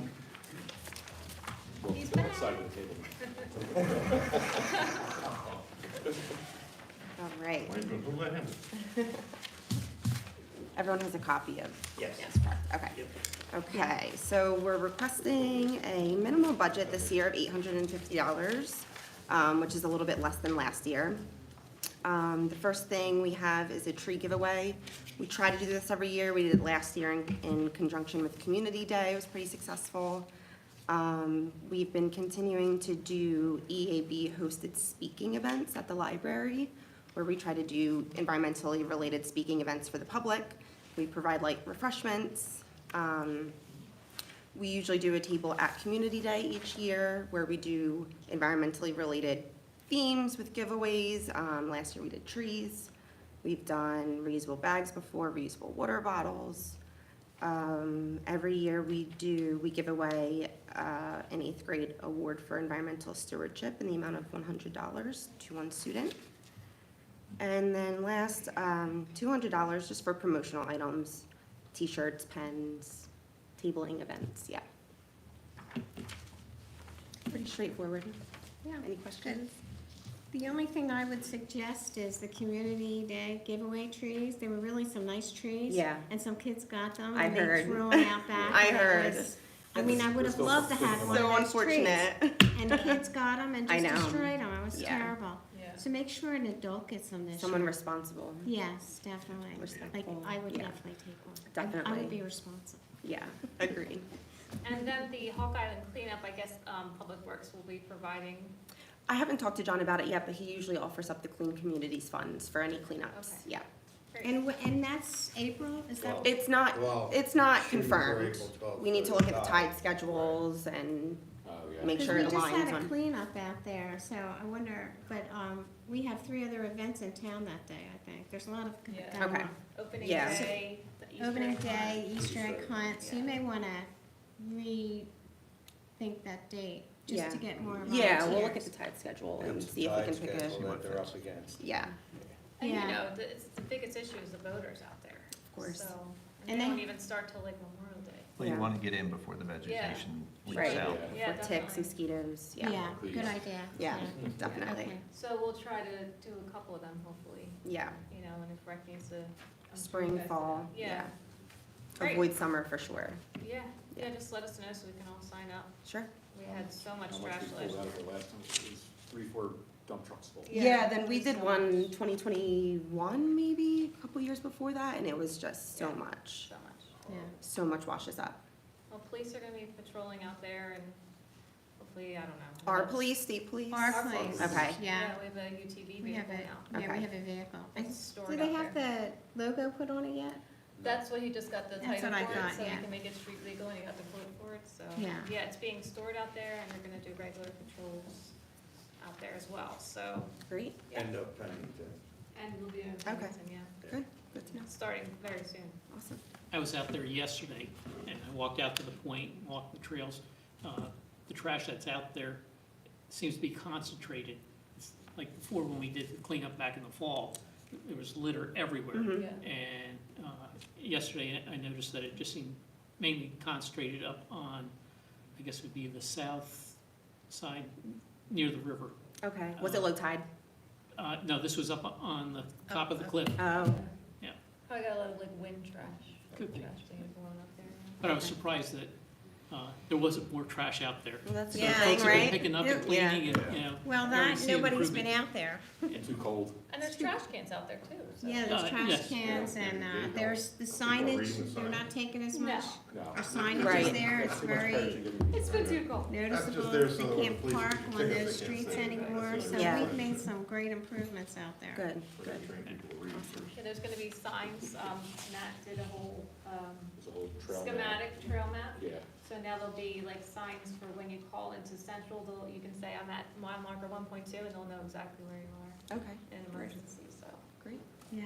He's That back. side of the table. All right. Why you gonna pull that in? Everyone has a copy of Yes. this, correct? Okay. Okay, so we're requesting a minimal budget this year of $850, which is a little bit less than last year. The first thing we have is a tree giveaway. We try to do this every year. We did it last year in conjunction with Community Day. It was pretty successful. We've been continuing to do EAB-hosted speaking events at the library, where we try to do environmentally related speaking events for the public. We provide light refreshments. We usually do a table at Community Day each year, where we do environmentally related themes with giveaways. Last year we did trees. We've done reusable bags before, reusable water bottles. Every year we give away an 8th grade award for environmental stewardship in the amount of $100 to one student. And then last, $200 just for promotional items, t-shirts, pens, tabling events, yeah. Pretty straightforward. Yeah. Any questions? The only thing I would suggest is the Community Day giveaway trees. There were really some nice trees. Yeah. And some kids got them. I and heard. They threw them out back. I and it heard. was- I mean, I would have loved to have one So of those trees. unfortunate. And the kids got them and I just know. destroyed them. It was Yeah. terrible. Yeah. So make sure an adult gets them this Someone year. responsible. Yes, definitely. Like, Respectful, I would yeah. definitely take one. I Definitely. would be responsible. Yeah, agreed. And then the Hawk Island cleanup, I guess, Public Works will be providing. I haven't talked to John about it yet, but he usually offers up the Clean Communities funds for any cleanups. Okay. Yeah. Great. And that's April, is that? It's not, Well, it's not shooting for confirmed. April 12th, We need to look at the but- tide schedules and Oh, yeah. make sure it We just aligns had a on. cleanup out there, so I wonder, but, we have 3 other events in town that day, I think. There's a lot of Yeah. going Okay. on. Opening Yeah. day, the Easter Opening egg hunt. day, Easter egg hunt, so you Yeah. may wanna rethink that date, Yeah. just to get more Yeah, we'll look at volunteers. the tide schedule and It's a see if we tide can pick schedule a, that they're up against. yeah, And you Yeah. know, the biggest issue is the voters out there. Of course. So, And and they they- won't even start till like Memorial Day. Well, you Yeah. want to get in before the vegetation leaks Right. out. Yeah, for ticks, definitely. mosquitoes, Yeah, yeah, good idea. yeah, definitely, Okay. So we'll try to do a couple of them, hopefully, yeah. you know, and if rec needs to. I'm sure you Spring, guys- fall, Yeah, yeah. Great. Avoid summer for sure, yeah, yeah, just let us know so we can all sign up. sure. We had so much How trash much we last pulled out year. of it last time? It was 3-4 dump trucks full. Yeah, then we it was did so one much. 2021, maybe, a couple years before that, and it was just so Yeah. much, So much. Yeah. so much washes up. Well, police are gonna be patrolling out there and hopefully, I don't know. who Our else? police, state police? Our place. Okay. Yeah, We have a UTV we have vehicle it, now. yeah, Okay. we have a vehicle. It's stored Do they out have there. the logo put on it yet? That's what he just got the That's title what I for it, thought, so he yeah. can make it street legal and he got the quote for it, so. Yeah. Yeah, it's being stored out there and they're gonna do regular patrols out there as well, so. Great, Yeah. End up Pennington. And we'll be in Okay. Pennington, yeah, good, good to know, starting very soon. awesome. I was out there yesterday, and I walked out to the point, walked the trails. The trash that's out there seems to be concentrated. It's like before, when we did the cleanup back in the fall, there was litter everywhere. Mhm. Yeah. And yesterday, I noticed that it just seemed mainly concentrated up on, I guess it would be the south side, near the river. Okay, was it low tide? No, this was up on the top of the cliff. Oh, Probably got a lot of like wind trash. Could be. Trash things blowing up there. But I was surprised that there wasn't more trash out there. well, that's So good, Yeah, folks have been right? picking up and Yeah. cleaning and, you know. Well, already that, seeing nobody's been improvement. out there. Too cold. And there's trash cans out there too, so. Yeah, there's trash yes. cans and, there's the People reading signage, the they're sign. not taking as No. much. No. Our signage Right. is there, it's very It's been too cold. noticeable, there so they the can't police park can on ticket, they those can't streets say anything. anymore, so Yeah. we've made some great improvements out there. good, We're gonna good. train people to read first. Yeah, there's gonna be signs, Matt did a whole, There's a whole trail map. schematic trail map. Yeah. So now there'll be like signs for when you call into Central, you can say I'm at mile marker 1.2 and they'll know exactly where you are Okay, in an emergency, so, great. Yeah,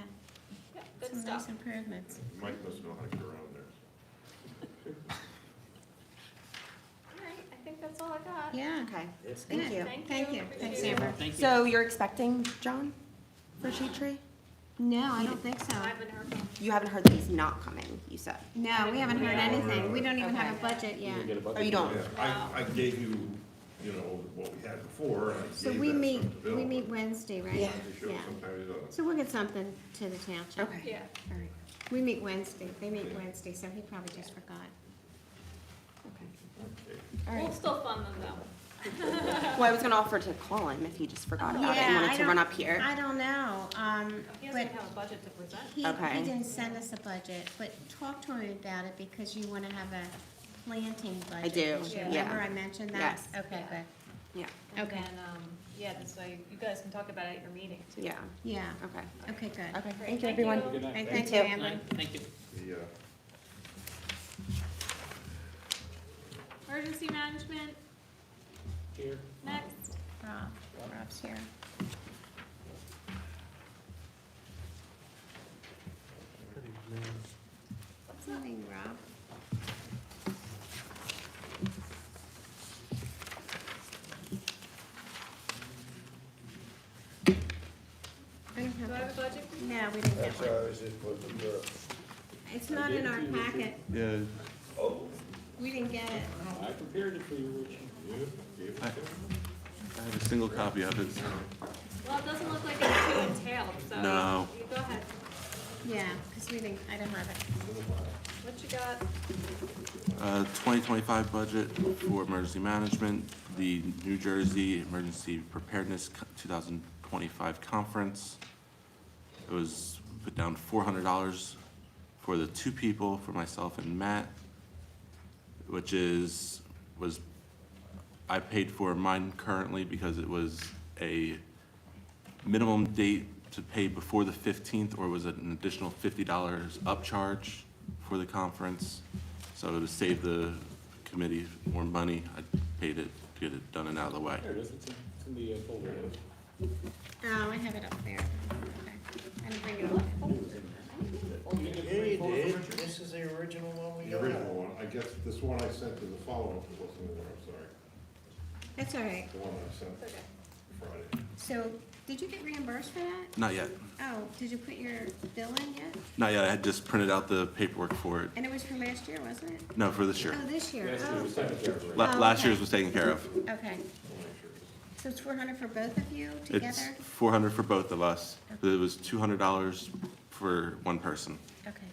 yeah, good some stuff. nice improvements. Mike must know how to get around there. All right, I think that's all I got. Yeah. Okay, Yes. thank Good. you. Thank you. Appreciate Thanks, it. Amber. Thank you. So you're expecting John for Shade Tree? No, I don't think so. I haven't heard from. You haven't heard that he's not coming, you said? No, we haven't heard anything. We don't even have a Okay. budget You yet. didn't get a budget? Oh, you don't? Yeah, I gave you, you know, what we had before, and I So gave we that meet, stuff to Bill, we but meet Wednesday, right? Yeah. they show Yeah. sometimes he doesn't. So we'll get something to the township. Okay, Yeah, all right, We meet Wednesday. They meet Wednesday, so he probably just forgot. okay. All we'll right. still fund them though. Well, I was gonna offer to call him if he just forgot about it and Yeah, wanted I to run don't- up here. I don't know, He but doesn't have a budget to present. he Okay. didn't send us a budget, but talk to him about it because you wanna have a planting budget. I do, this year. yeah. Remember I mentioned that? Yes. Okay, good. Yeah, And Okay. then, yeah, this way you guys can talk about it at your meeting too. yeah, Yeah, okay. okay, good. Okay, Great, thank you, everyone. Good night. And Thank thank you, you. Amber. Right, thank you. The, Emergency management, Here. next. Rob's here. What's happening, Rob? I don't Do I have, have a budget? no, we didn't get That's one. how I was just putting it up. It's not in our packet. Yeah, We didn't get it. I prepared it for you, Rich. I have a single copy of it. Well, it doesn't look like it's too entailed, so. No. You go ahead. Yeah, because we didn't, I don't have it. What you got? 2025 budget for emergency management, the New Jersey Emergency Preparedness 2025 Conference. It was put down $400 for the two people, for myself and Matt, which I paid for mine currently because it was a minimum date to pay before the 15th, or was it an additional $50 upcharge for the conference? So to save the committee more money, I paid it to get it done and out of the way. There it is, it's in the folder. Oh, I have it up there. Okay. I didn't bring it up. Yeah, you did. This is the original one we The got. original one, I guess this one I sent is a follow-up, it wasn't in there, I'm sorry. That's all right. The one I sent Friday. So, did you get reimbursed for that? Not yet. Oh, did you put your bill in yet? Not yet. I had just printed out the paperwork for it. And it was from last year, wasn't it? No, for this year. Oh, this year. Last year Oh, was taken care of, right? Last okay. year's was taken care of. okay. So it's 400 for both of you It's together? 400 for both of us. But it was $200 for one person. Okay.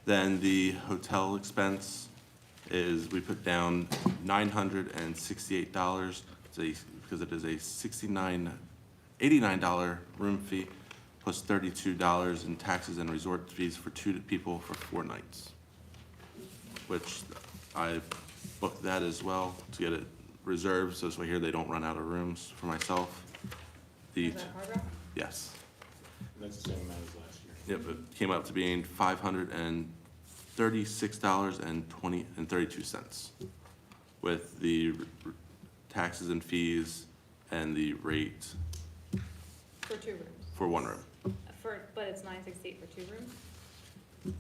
Then the hotel expense is, we put down $968, because it is a $89 room fee, plus $32 in taxes and resort fees for 2 people for 4 nights. Which I booked that as well to get it reserved, so this way here they don't run out of rooms for myself. Yes. And that's the same amount as last year. Yep, it came up to being $536.32 with the taxes and fees and the rate For 2 rooms. for 1 room. But it's 968 for 2 rooms?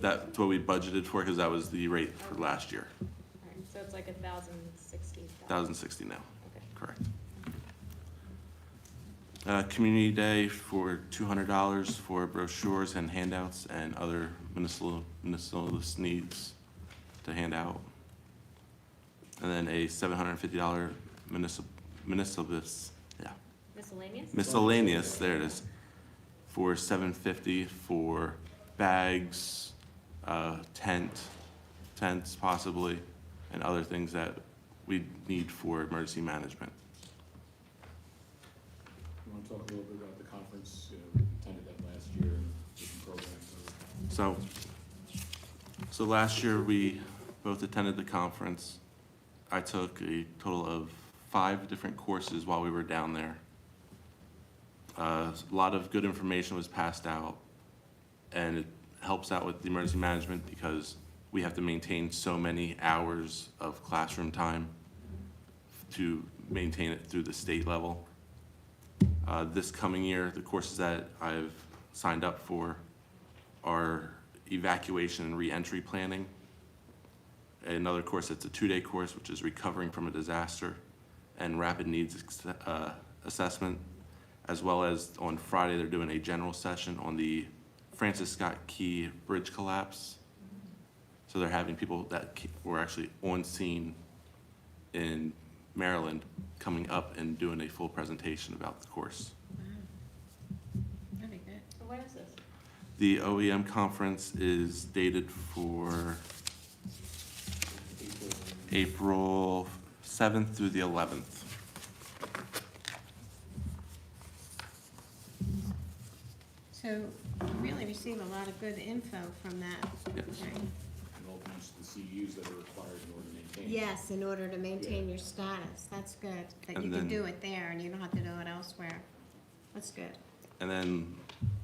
That's what we budgeted for, because that was the rate for last year. All right, so it's like 1,060. 1,060 now, Okay. correct. Community Day for $200 for brochures and handouts and other municipal needs to hand out. And then a $750 Miscellaneous? miscellaneous, there it is, for $750 for bags, tents possibly, and other things that we need for emergency management. You want to talk a little bit about the conference? We attended that last year, and different programs. So last year, we both attended the conference. I took a total of 5 different courses while we were down there. A lot of good information was passed out, and it helps out with the emergency management because we have to maintain so many hours of classroom time to maintain it through the state level. This coming year, the courses that I've signed up for are evacuation and reentry planning. Another course that's a 2-day course, which is recovering from a disaster and rapid needs assessment, as well as on Friday, they're doing a general session on the Francis Scott Key Bridge collapse. So they're having people that were actually on scene in Maryland coming up and doing a full presentation about the course. That'd be good. And when is this? The OEM conference is dated for April 7th through the 11th. So you really receive a lot of good info from that. Yes. right? And all kinds of the CUs that are required in order to maintain. Yes, in order to maintain your status. That's good, that And you can then- do it there and you don't have to do it elsewhere. That's good. And then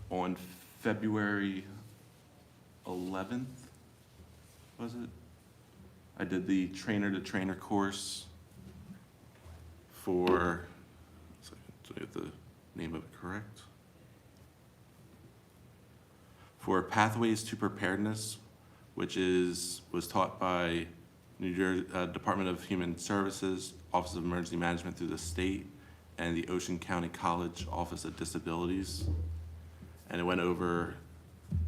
on February 11th, was it? I did the trainer-to-trainer course for, so I get the name of it correct. For Pathways to Preparedness, which was taught by New Jersey Department of Human Services, Office of Emergency Management through the state, and the Ocean County College Office of Disabilities. And it went over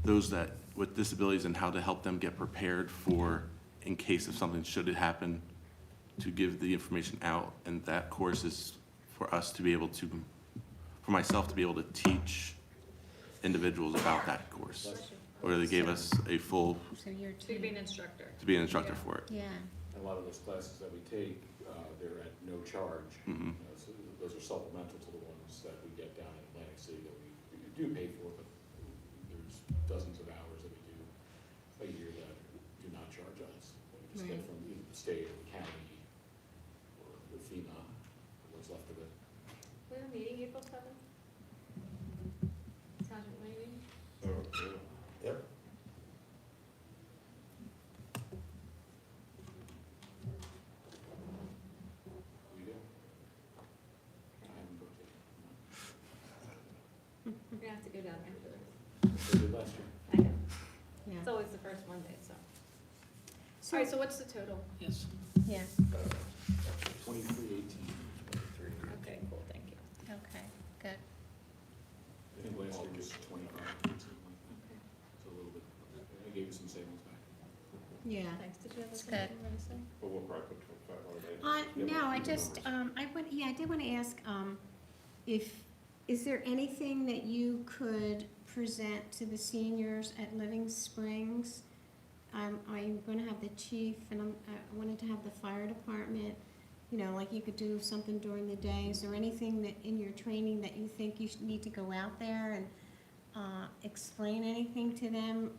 those that with disabilities and how to help them get prepared for in case if something should happen, to give the information out. And that course is for us to be able to, for myself to be able to teach individuals about that course. Or they gave us a full, So you're So you'd be an instructor? to be an instructor for it. Yeah. And a lot of those classes that we take, they're at no charge. Mhm. So those are supplemental to the ones that we get down in Atlantic City that we do pay for, but there's dozens of hours that we do a year that do not charge us. That we just get Right. from either the state or the county or the FEMA, what's left of it. We have a meeting April 7th? Township meeting? Yep. You do? All right, so what's the total? Yes. Yeah, 2318. Okay, cool, thank you. okay, good. I think last year was 25, something like that. So a little bit, I gave you some savings back. Yeah. Thanks, did you have That's something good. you wanted to say? But we'll probably put 2,500 in. No, I just, I did want to ask, is there anything that you could present to the seniors at Living Springs? I'm gonna have the chief, and I wanted to have the fire department, you know, like you could do something during the day. Is there anything that, in your training, that you think you need to go out there and, explain anything to them?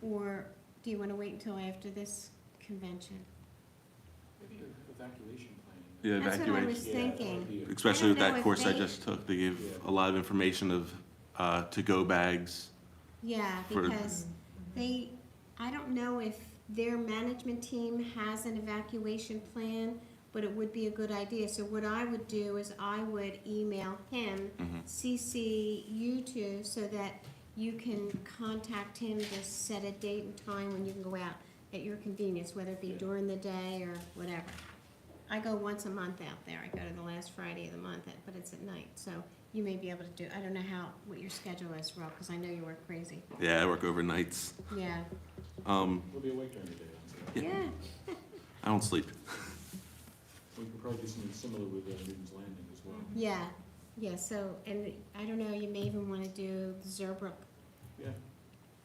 Or do you want to wait until after this convention? Maybe an evacuation plan. Yeah, That's what I was evacuation. thinking. Especially with I don't know that if course I they- just took, they gave a lot of information of to-go bags. Yeah, For- because I don't know if their management team has an evacuation plan, but it would be a good idea. So what I would do is I would email him, CC you two, so that you can contact him to set a date and time when you can go out at your convenience, whether it be during the day or whatever. I go once a month out there. I go to the last Friday of the month, but it's at night. So you may be able to do, I don't know what your schedule is, Rob, because I know you work crazy. Yeah, I work overnights. Yeah. Um, We'll be awake during the day. So Yeah. I don't sleep. we could probably do something similar with Newton's Landing as well. Yeah, yeah, so, and I don't know, you may even want to do Zerbrook. Yeah.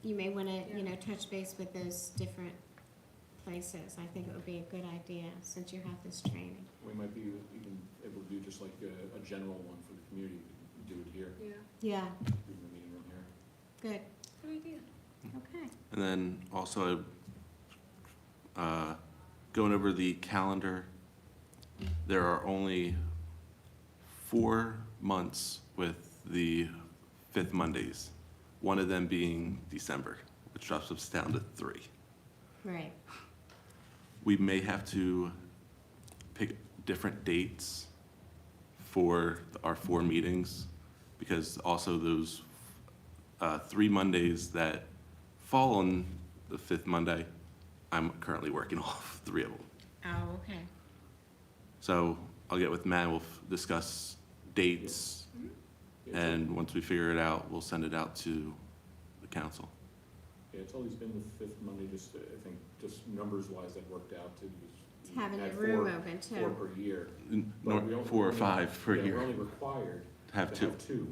You may want to, you know, touch base with those different places. I think it would be a good idea, since you have this training. We might be even able to do just like a general one for the community. We could do it here, Yeah, Yeah, in the meeting room here. good, good idea. okay. And then also, going over the calendar, there are only 4 months with the 5th Mondays, one of them being December, which drops us down to 3. Right, We may have to pick different dates for our 4 meetings, because also those 3 Mondays that fall on the 5th Monday, I'm currently working off 3 of them. oh, okay. So I'll get with Matt, we'll discuss dates, and once we figure it out, we'll send it out to the council. Yeah, it's always been the fifth Monday, just, I think, just numbers-wise, that worked out to. It's having the room open, too. 4 per year. But we only- 4 or 5 per Yeah, year. we're only required To have two two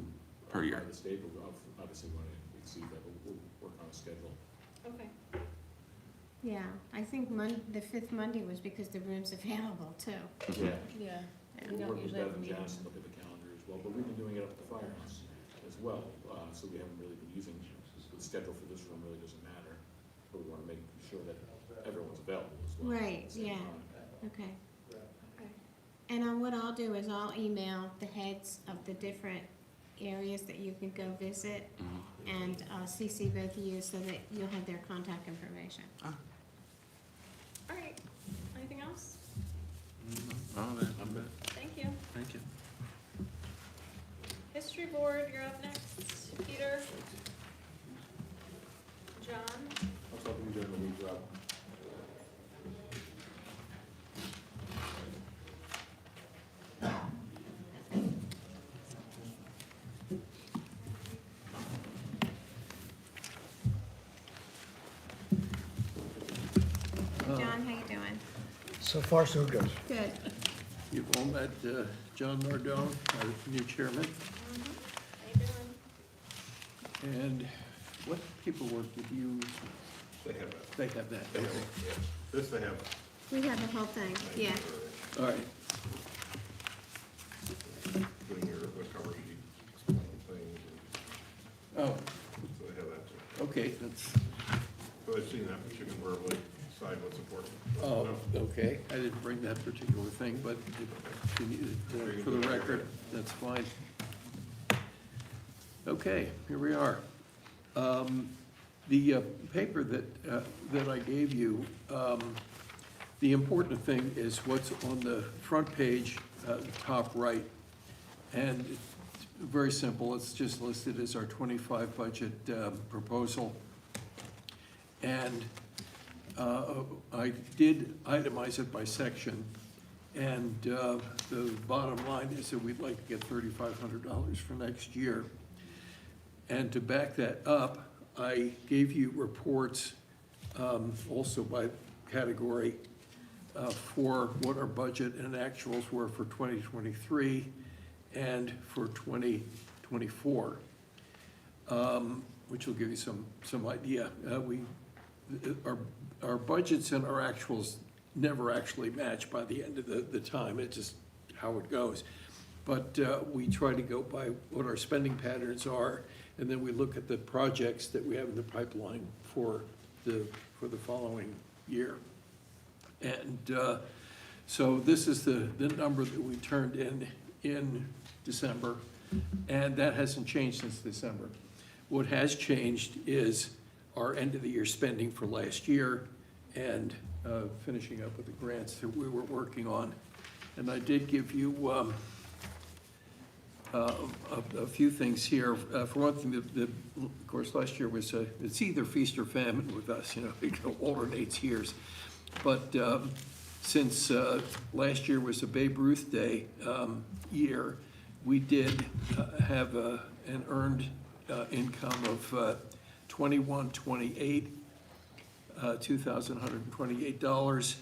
per year. by the state, but we obviously want to exceed that, but we'll work on a schedule. Okay. Yeah, I think the 5th Monday was because the room's available, too. Yeah. Yeah. We We'll don't work with usually have Bev and meetings. Janice and look at the calendar as well, but we've been doing it up at the firehouse as well, so we haven't really been using, the schedule for this room really doesn't matter, but we want to make sure that everyone's available as well. at Right, the same yeah. time. Okay. Okay. And what I'll do is I'll email the heads of the different areas that you can go visit and CC both of you so that you'll have their contact information. All right, anything else? Oh, I'm good. Thank you. Thank you. History Board, you're up next. Peter? John? I was hoping during the week, Rob. John, how you doing? So far, so good. Good. You've all met John Nardone, our new chairman, How you doing? and what paperwork did you, They have that. they have that? They have, okay. yeah. This they have. We have the whole thing, yeah. All right, Putting your, the cover sheet, explaining things, and oh, so they have that too. okay, that's, So I've seen that, but you can verbally decide what's important. oh, okay, I didn't bring that particular thing, but if you need it for the record, that's fine. Okay, here we are. The paper that I gave you, the important thing is what's on the front page, top right. And it's very simple, it's just listed as our 25 budget proposal. And I did itemize it by section, and the bottom line is that we'd like to get $3,500 for next year. And to back that up, I gave you reports also by category for what our budget and actuals were for 2023 and for 2024, which will give you some idea. Our budgets and our actuals never actually match by the end of the time. It's just how it goes. But we try to go by what our spending patterns are, and then we look at the projects that we have in the pipeline for the following year. And so this is the number that we turned in December, and that hasn't changed since December. What has changed is our end of the year spending for last year and finishing up with the grants that we were working on. And I did give you a few things here. For one thing, of course, last year was, it's either feast or famine with us, it alternates years. But since last year was a Babe Ruth Day year, we did have an earned income of $2,128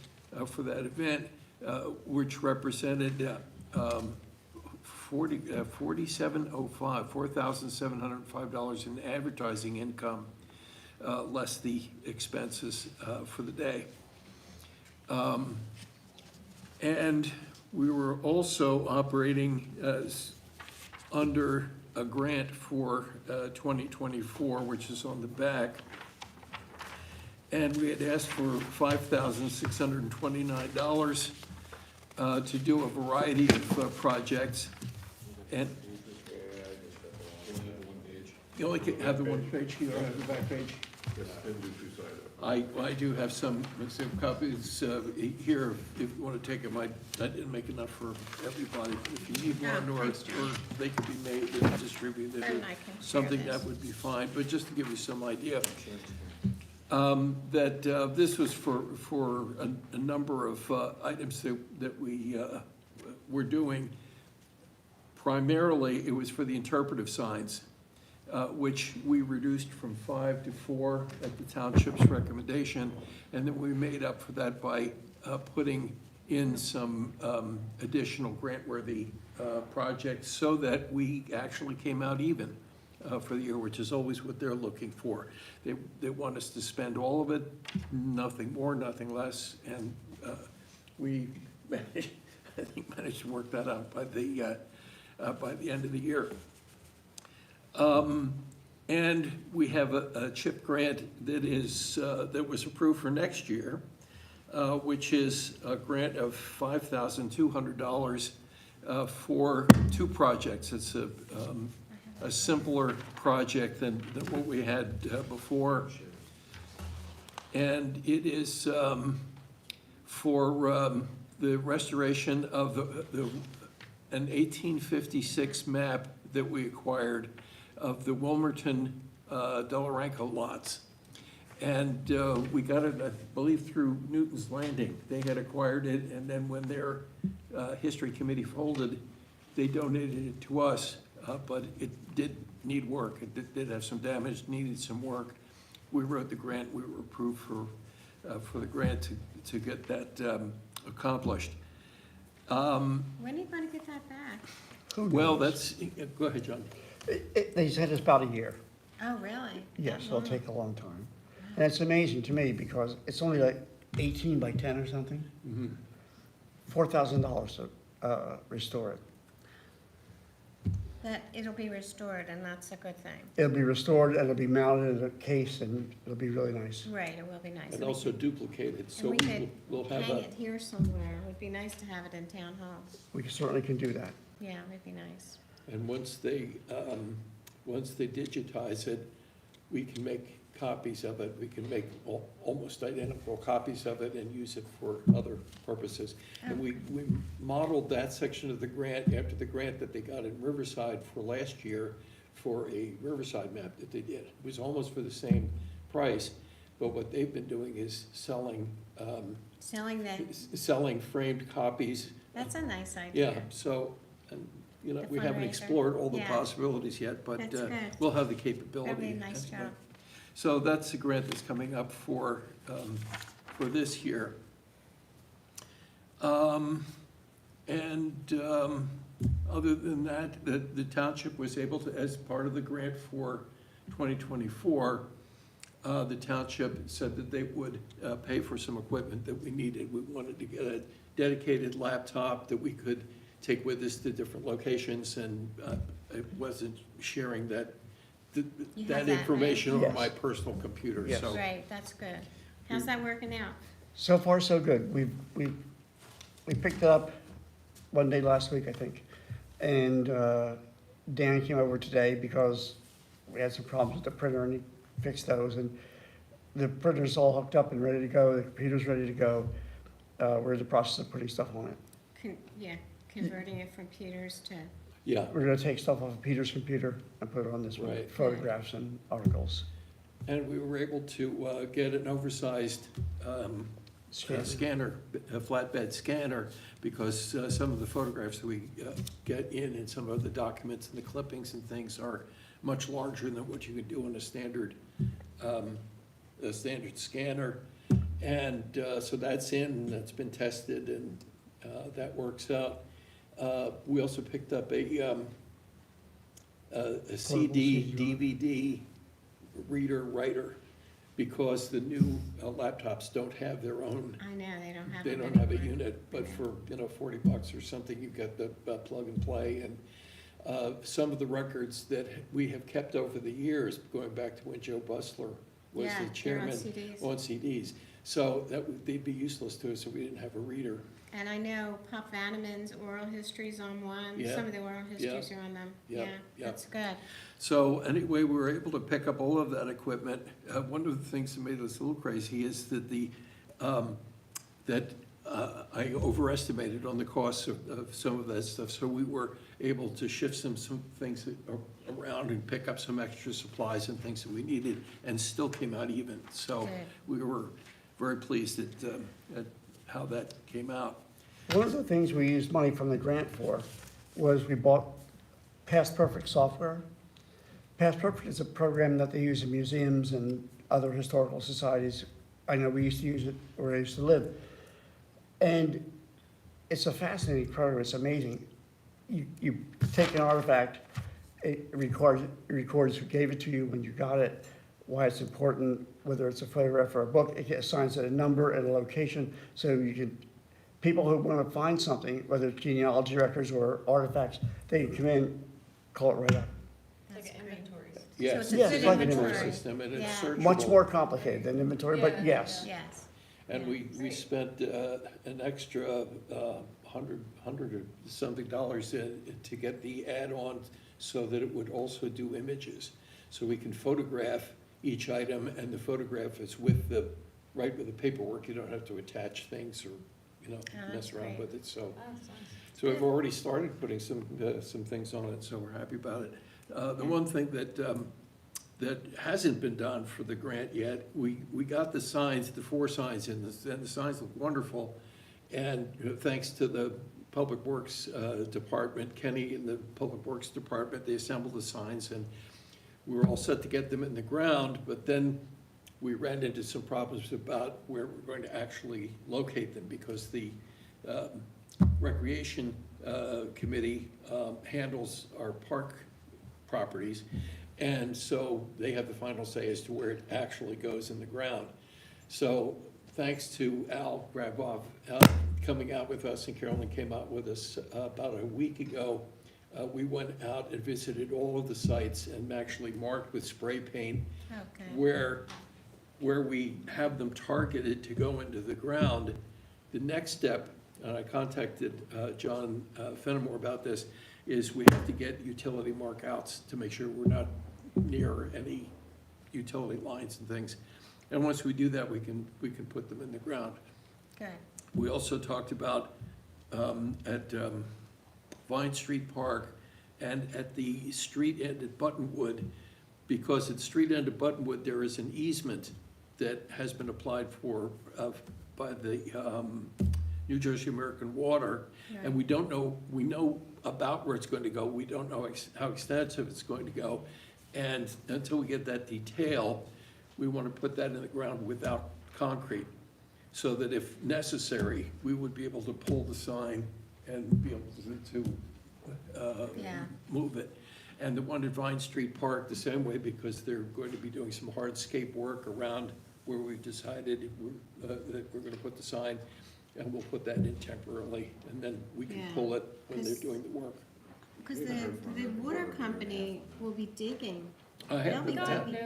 for that event, which represented $4,705 in advertising income, less the expenses for the day. And we were also operating under a grant for 2024, which is on the back. And we had asked for $5,629 to do a variety of projects. And you only have the one page, you don't have the back page? I do have some copies here, if you want to take them. I didn't make enough for everybody. If you need one, or they could be made and distributed, or something, that would be fine. But just to give you some idea, that this was for a number of items that we were doing. Primarily, it was for the interpretive signs, which we reduced from 5 to 4 at the township's recommendation, and then we made up for that by putting in some additional grant-worthy projects so that we actually came out even for the year, which is always what they're looking for. They want us to spend all of it, nothing more, nothing less, and we managed, I think, managed to work that out by the end of the year. And we have a CHIP grant that was approved for next year, which is a grant of $5,200 for 2 projects. It's a simpler project than what we had before. And it is for the restoration of an 1856 map that we acquired of the Wilmerton Delanco lots. And we got it, I believe, through Newton's Landing. They had acquired it, and then when their history committee folded, they donated it to us, but it did need work. It did have some damage, needed some work. We wrote the grant, we were approved for the grant to get that accomplished. When are you going to get that back? Well, that's, go ahead, John. They said it's about a year. Oh, really? Yes, it'll take a long time. And it's amazing to me because it's only like 18 by 10 or something. $4,000 to restore it. That it'll be restored, and that's a good thing. It'll be restored and it'll be mounted in a case and it'll be really nice. Right, it will be nice. And also duplicated, so And we could we'll have hang a, it here somewhere. It would be nice to have it in town hall. We certainly can do that. Yeah, it would be nice. and once they digitize it, we can make copies of it. We can make almost identical copies of it and use it for other purposes. And we modeled that section of the grant after the grant that they got in Riverside for last year for a Riverside map that they did. It was almost for the same price, but what they've been doing is selling, Selling the, selling framed copies. that's a nice idea. Yeah, so, and, you know, The we haven't fundraiser. explored all the Yeah. possibilities yet, but That's good. we'll have the capability. That'd be a nice job. So that's the grant that's coming up for this year. Other than that, the township was able to, as part of the grant for 2024, the township said that they would pay for some equipment that we needed. We wanted to get a dedicated laptop that we could take with us to different locations, and I wasn't sharing that, You have that that, information right? on my personal computer, Yes. so. Right, that's good. How's that working out? So far, so good. We picked it up one day last week, I think. And Dan came over today because we had some problems with the printer, and he fixed those. And the printer's all hooked up and ready to go. The computer's ready to go. We're in the process of putting stuff on it. Yeah, converting it from computers to, Yeah, We're gonna take stuff off of Peter's computer and put it on this one, Right. photographs and articles. and we were able to get an oversized scanner, a flatbed scanner, because some of the photographs that we get in and some of the documents and the clippings and things are much larger than what you could do on a standard scanner. And so that's in, that's been tested, and that works out. We also picked up a CD, DVD reader writer, because the new laptops don't have their own, I know, they don't have. they it don't have a anymore. unit, but for, $40 or something, you get the plug and play. And some of the records that we have kept over the years, going back to when Joe Bustler was Yeah, the they're chairman. on CDs. On CDs. So they'd be useless to us if we didn't have a reader. And I know Pop Vanneman's oral history's on one, Yeah, some of the oral histories are on them. yeah, Yeah, yeah. that's good. So anyway, we were able to pick up all of that equipment. One of the things that made us a little crazy is that I overestimated on the costs of some of that stuff. So we were able to shift some things around and pick up some extra supplies and things that we needed, and still came out even. So Good. we were very pleased at how that came out. One of the things we used money from the grant for was we bought Past Perfect software. Past Perfect is a program that they use in museums and other historical societies. I know we used to use it where I used to live. And it's a fascinating program, it's amazing. You take an artifact, it records who gave it to you, when you got it, why it's important, whether it's a photograph or a book, it assigns it a number and a location, so you can, people who want to find something, whether it's genealogy records or artifacts, they can come in, call it right up. That's great. Yes, So it's it's a an good inventory inventory. system, and it's Yeah. searchable. Much more complicated than inventory, but yes. Yes. And we spent an extra hundred or something dollars to get the add-on so that it would also do images. So we can photograph each item, and the photograph is with the paperwork. You don't have to attach things or, Oh, mess that's around great. with it, so. So we've already started putting some things on it, so we're happy about it. The one thing that hasn't been done for the grant yet, we got the signs, the 4 signs, and the signs look wonderful. And thanks to the Public Works Department, Kenny and the Public Works Department, they assembled the signs, and we were all set to get them in the ground, but then we ran into some problems about where we're going to actually locate them, because the Recreation Committee handles our park properties, and so they have the final say as to where it actually goes in the ground. So thanks to Al Grabov coming out with us, and Carolyn came out with us about a week ago, we went out and visited all of the sites and actually marked with spray paint Okay. where we have them targeted to go into the ground. The next step, and I contacted John Fenimore about this, is we have to get utility mark outs to make sure we're not near any utility lines and things. And once we do that, we can put them in the ground. Good. We also talked about at Vine Street Park and at the street end at Buttonwood, because at street end at Buttonwood, there is an easement that has been applied for by the New Jersey American Water, and we don't know, we know about where it's going to go, we don't know how extensive it's going to go, and until we get that detail, we want to put that in the ground without concrete, so that if necessary, we would be able to pull the sign and be able to move it. And the one at Vine Street Park, the same way, because they're going to be doing some hardscape work around where we've decided that we're gonna put the sign, and we'll put that in temporarily, and then we can pull it when they're doing the work. Because the water company will be digging. I They'll have be the- digging.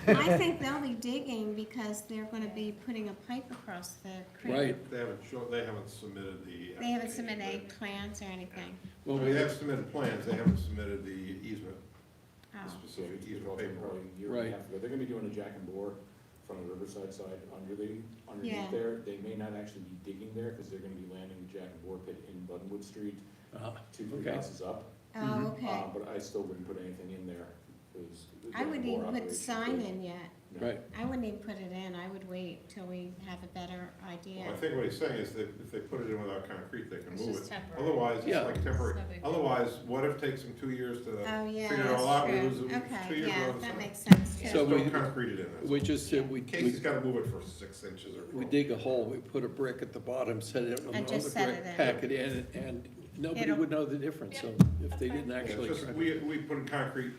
I think they'll be digging because they're gonna be putting a pipe across the creek. Right, They haven't submitted the. They haven't submitted any plans or anything. well, They have submitted plans, they haven't submitted the easement, the Oh. specific It's easement also paperwork. probably a year Right. and a half ago. They're gonna be doing a jack and bore from the Riverside side Yeah. underneath there. They may not actually be digging there, because they're gonna be landing the jack and bore pit in Buttonwood Street, uh, 2-3 okay. houses up. Oh, okay. But I still wouldn't put anything in there, because. I wouldn't even put the sign in yet. Right, I wouldn't even put it in. I would wait till we have a better idea. Well, I think what he's saying is that if they put it in without concrete, they can It's move just it. temporary. Otherwise, it's Yeah. like temporary. It's no big deal. Otherwise, what if it takes them 2 years to Oh, yeah, figure it all out? We that's lose true. it 2 Okay, years yeah, ago, that makes sense too. So Just we- don't concrete it in. that's we all. just said we, Casey's gotta move it for 6 inches or. we dig a hole, we put a brick at the bottom, set it on And the just set brick, it in. pack it in, and nobody It'll- would know the difference, so if they didn't Yeah, actually it's try just, to. we put in concrete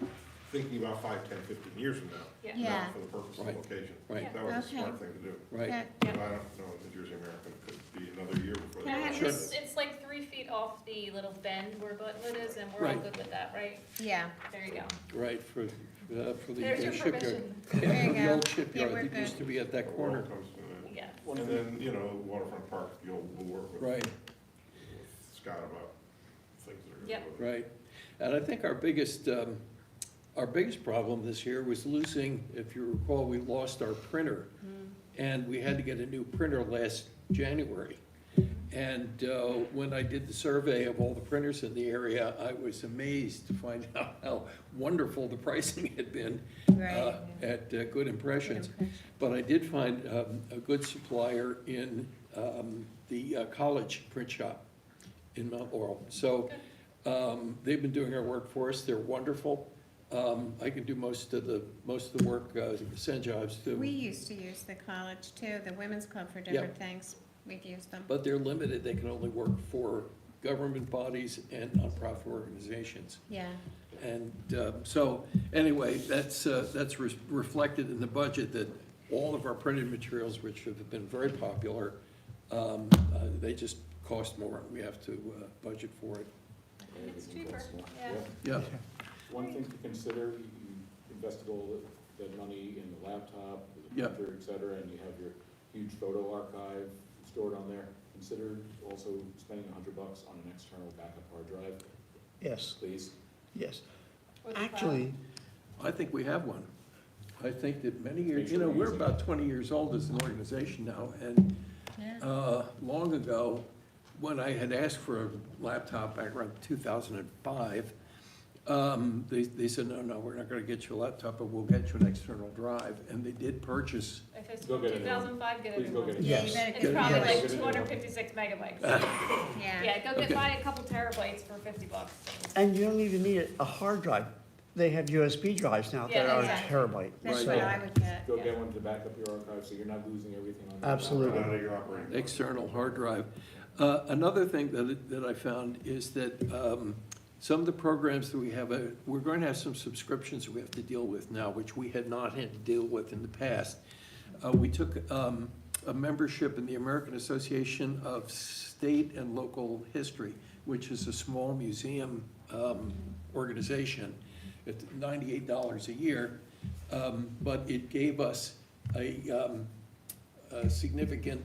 thinking about 5, 10, 15 years from now. Yeah. Not for the purpose of Right. location. Right. That was a Okay. smart thing to do. Right, Yeah. But I don't know, New Jersey American could be another year before. Can I they have do Sure. this. It's like 3 feet off the little bend where Buttonwood is, and we're all Right. good with that, right? Yeah, There you go. right, for the There's your shipyard. permission. Yeah, There you the go. old Yeah, shipyard we're that used good. to be at that The corner. world comes to it. Yeah. And then, you know, waterfront park, we'll work with. Right. with Scott about things that are gonna Yep. go there. Right, and I think our biggest problem this year was losing, if you recall, we lost our printer. And we had to get a new printer last January. And when I did the survey of all the printers in the area, I was amazed to find out how wonderful the pricing had been Right. at Good Impressions. But I did find a good supplier in the college print shop in Mount Laurel. So they've been doing our work for us, they're wonderful. I can do most of the work, send jobs too. we used to use the college too, the women's club for different things. We've used them. But they're limited, they can only work for government bodies and nonprofit organizations. Yeah, And so, anyway, that's reflected in the budget, that all of our printed materials, which have been very popular, they just cost more, and we have to budget for it. It's cheaper, yeah. Yeah, One thing to consider, you invested all that money in the laptop, the Yeah. printer, et cetera, and you have your huge photo archive stored on there. Consider also spending $100 on an external backup hard drive, Yes, please. yes. Or the cloud. Actually, I think we have one. I think that many years, Make sure we're we're using about 20 years old as an organization now, and yeah. long ago, when I had asked for a laptop back around 2005, they said, no, we're not gonna get you a laptop, but we'll get you an external drive, and they did purchase. If it's Go get a new one. 2005, get a Please new go one. get a Yeah, you Yes. better It's get probably one. like Get a new one. 256 megabytes. Yeah. Yeah, go Okay. get, buy a couple terabytes for $50. and you don't even need a hard drive. They have USB drives now that Yeah, are a exactly. terabyte. That's Right. what I would get. Go Yeah. get one to back up your archive, so you're not losing everything on your Absolutely. Out of your operating. External hard drive. Another thing that I found is that some of the programs that we have, we're going to have some subscriptions that we have to deal with now, which we had not had to deal with in the past. We took a membership in the American Association of State and Local History, which is a small museum organization. It's $98 a year, but it gave us a significant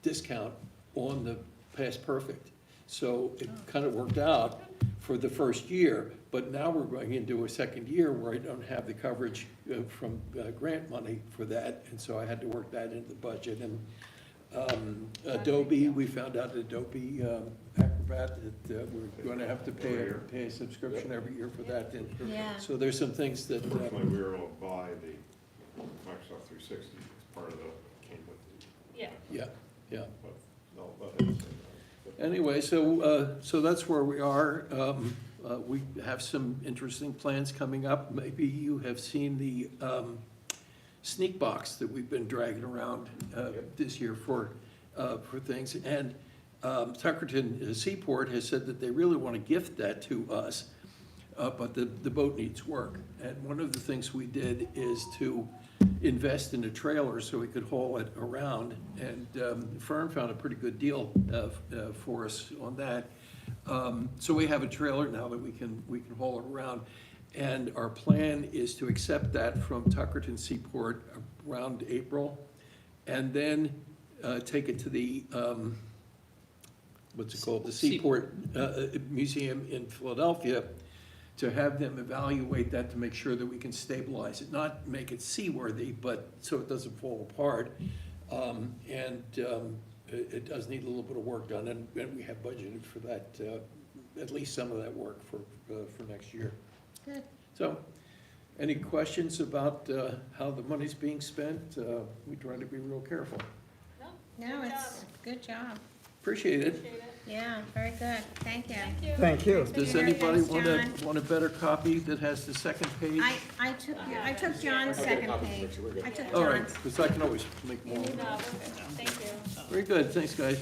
discount on the Past Perfect. So it kind of worked out for the first year, but now we're going into a second year where I don't have the coverage from grant money for that, and so I had to work that into the budget. And Adobe, we found out Adobe Acrobat, that we're going to have to pay a subscription every year for that. And Yeah. so there's some things that, Unfortunately, we were able to buy Microsoft 360, it's part of the, came with the, Yeah. Yeah. but no, let him say that. Anyway, so that's where we are. We have some interesting plans coming up. Maybe you have seen the sneak box that we've been dragging around this year for things. And Tuckerton Seaport has said that they really want to gift that to us, but the boat needs work. And one of the things we did is to invest in a trailer so we could haul it around. And the firm found a pretty good deal for us on that. So we have a trailer now that we can haul it around. And our plan is to accept that from Tuckerton Seaport around April, and then take it to the, what's it called, the Seaport Museum in Philadelphia, to have them evaluate that to make sure that we can stabilize it, not make it seaworthy, but so it doesn't fall apart. It does need a little bit of work done, and we have budgeted for that, at least some of that work for next year. Good. So, any questions about how the money's being spent? We try to be real careful. No, it's good job. Appreciate it. Yeah, very good. Thank you. Thank you. Does Very anybody good, want a better copy that has the second page? I took John's second page. I took All right, John's. because I can always make more. Thank you. Very good, thanks, guys.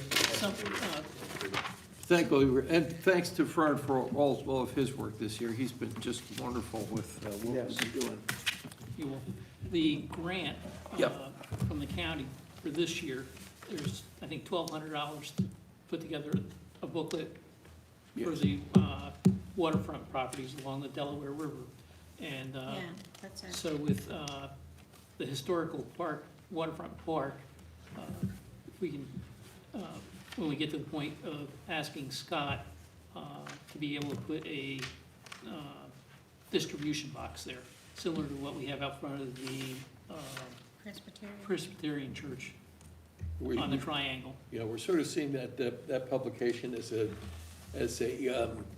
And thanks to Fern for all of his work this year. He's been just wonderful with what we've been doing. The grant Yep. from the county for this year, there's, I think, $1,200 to put together a booklet for Yes. the waterfront properties along the Delaware River. And Yeah, that's it. so with the historical park, waterfront park, if we can, when we get to the point of asking Scott to be able to put a distribution box there, similar to what we have out front of the Presbyterian Church on the triangle. Yeah, we're sort of seeing that publication as a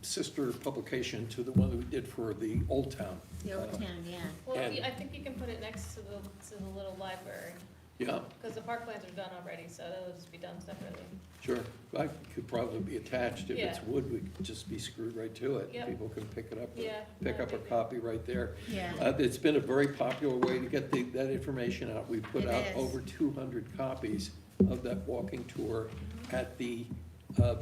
sister publication to the one that we did for the Old Town. The Old Town, yeah. Well, And- I think you can put it next to the little library, Yeah, because the park plans are done already, so that'll just be done separately. sure. I could probably be attached. If it's Yeah. wood, we could just be screwed right to it. Yep. People can pick it up, Yeah, pick not up a a big copy right there. Yeah. It's been a very popular way to get that information out. We put It out is. over 200 copies of that walking tour at the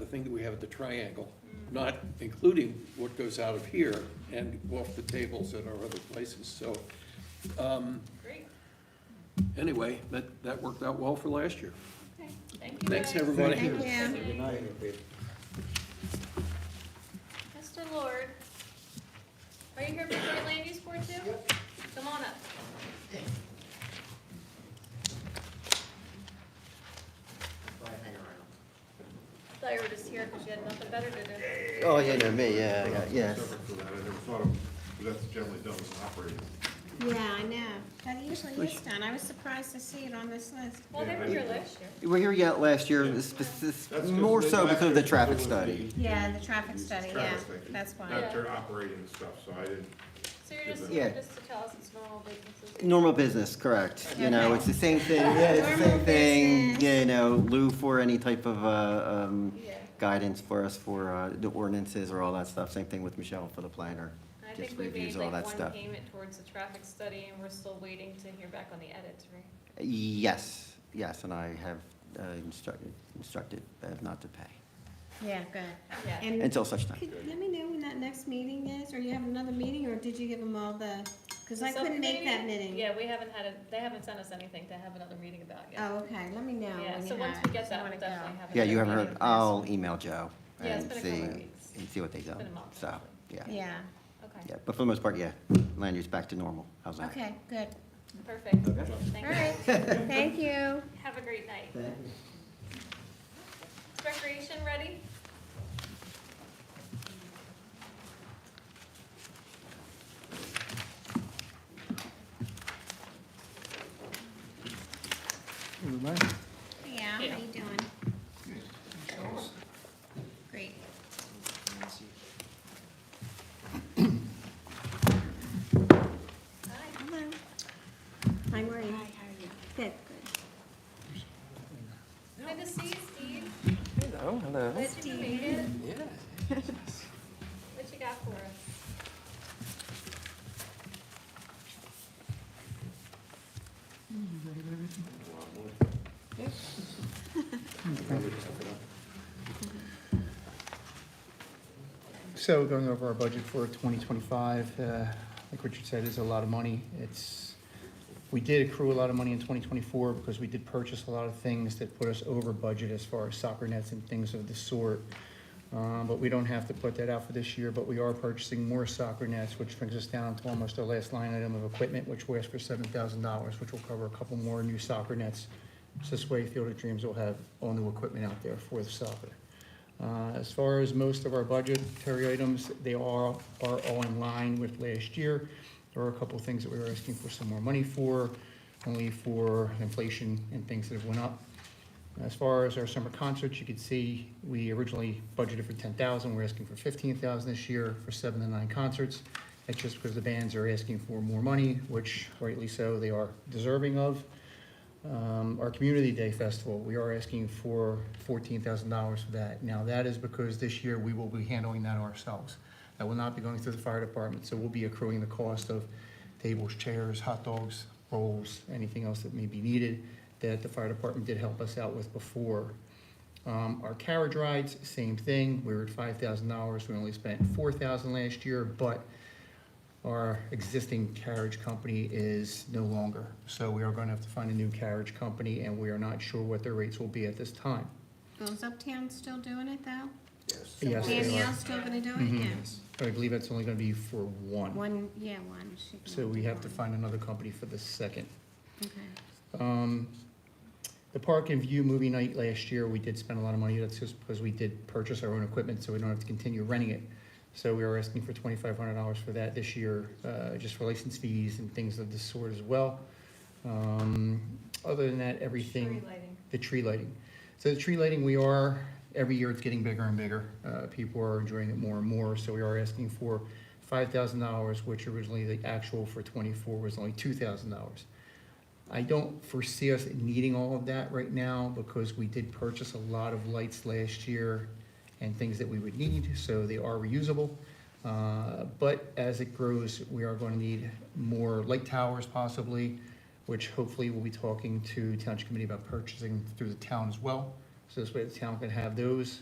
thing that we have at the Triangle, not including what goes out of here and off the tables at our other places. So, Great, anyway, that worked out well for last year. okay, thank you Thanks, guys. everybody. Thank you. Good night. Mr. Lord, are you here for joint land use board too? Come on up. I thought you were just here because you had nothing better to do. Oh, yeah, no, me, yeah. Separate for that, I never thought of, because that's generally done as operating. Yeah, I know. That usually is done. I was surprised to see it on this list. Well, they were here last year. We were here yet last year, more so because of the traffic study. Yeah, the traffic study, yeah, Traffic study. that's why. Not their operating stuff, so I didn't, So you're just Yeah. here just to tell us it's normal businesses? Normal business, correct. You know, Okay. it's the same thing, yeah, it's the Normal same thing, business. you know, Lou for any type of, Yeah. guidance for us for, the ordinances or all that stuff. Same thing with Michelle for the planner. I Just think we reviews made all like that one stuff. payment towards the traffic study, and we're still waiting to hear back on the edits, right? Yes, and I have instructed Bev not to pay Yeah, good. Yeah. And until such time. let me know when that next meeting is, or you have another meeting, or did you give them all the, because I couldn't make that Subcommittee? meeting. Yeah, we haven't they haven't sent us anything to have another meeting about yet. Oh, okay, let me know Yeah, when so you once have we it, get 'cause I that, we'll wanna go. definitely have. Yeah, you another haven't heard, meeting. I'll email Joe Yeah, it's and been a couple of see, weeks. and see what they do. It's been a month, So, actually. yeah, Yeah, Okay, yeah, but for the most part, yeah, land use back to normal. How's that? okay, good. perfect. All Thank you. right, thank you. Have a great night. Is recreation ready? Yeah, how you doing? Great. Hello. I'm Good to see you, Steve. Hello, hello. Glad you made it. Yeah. What you got for us? So going over our budget for 2025, like Richard said, is a lot of money. We did accrue a lot of money in 2024 because we did purchase a lot of things that put us over budget as far as soccer nets and things of the sort. But we don't have to put that out for this year, but we are purchasing more soccer nets, which brings us down to almost our last line item of equipment, which we asked for $7,000, which will cover a couple more new soccer nets. So this way, Field of Dreams will have all new equipment out there for the soccer. As far as most of our budgetary items, they are all in line with last year. There are a couple of things that we were asking for some more money for, only for inflation and things that have went up. As far as our summer concerts, you can see we originally budgeted for $10,000. We're asking for $15,000 this year for 7 to 9 concerts. That's just because the bands are asking for more money, which rightly so, they are deserving of. Our Community Day Festival, we are asking for $14,000 for that. Now, that is because this year we will be handling that ourselves. That will not be going through the fire department, so we'll be accruing the cost of tables, chairs, hot dogs, rolls, anything else that may be needed that the fire department did help us out with before. Our carriage rides, same thing. We were at $5,000. We only spent $4,000 last year, but our existing carriage company is no longer. So we are going to have to find a new carriage company, and we are not sure what their rates will be at this time. Is Uptown still doing it, though? Yes, they are. Danielle's still gonna do it? Mhm. Yes. I believe that's only going to be for one. One. So we have to find another company for the second. Okay. The Park and View movie night last year, we did spend a lot of money. That's just because we did purchase our own equipment, so we don't have to continue renting it. So we are asking for $2,500 for that this year, just for license fees and things of this sort as well. Other than that, everything. Tree lighting. The tree lighting. So the tree lighting, every year it's getting bigger and bigger. People are enjoying it more and more, so we are asking for $5,000, which originally the actual for '24 was only $2,000. I don't foresee us needing all of that right now because we did purchase a lot of lights last year and things that we would need, so they are reusable. But as it grows, we are going to need more light towers possibly, which hopefully we'll be talking to Township Committee about purchasing through the town as well. So this way the town can have those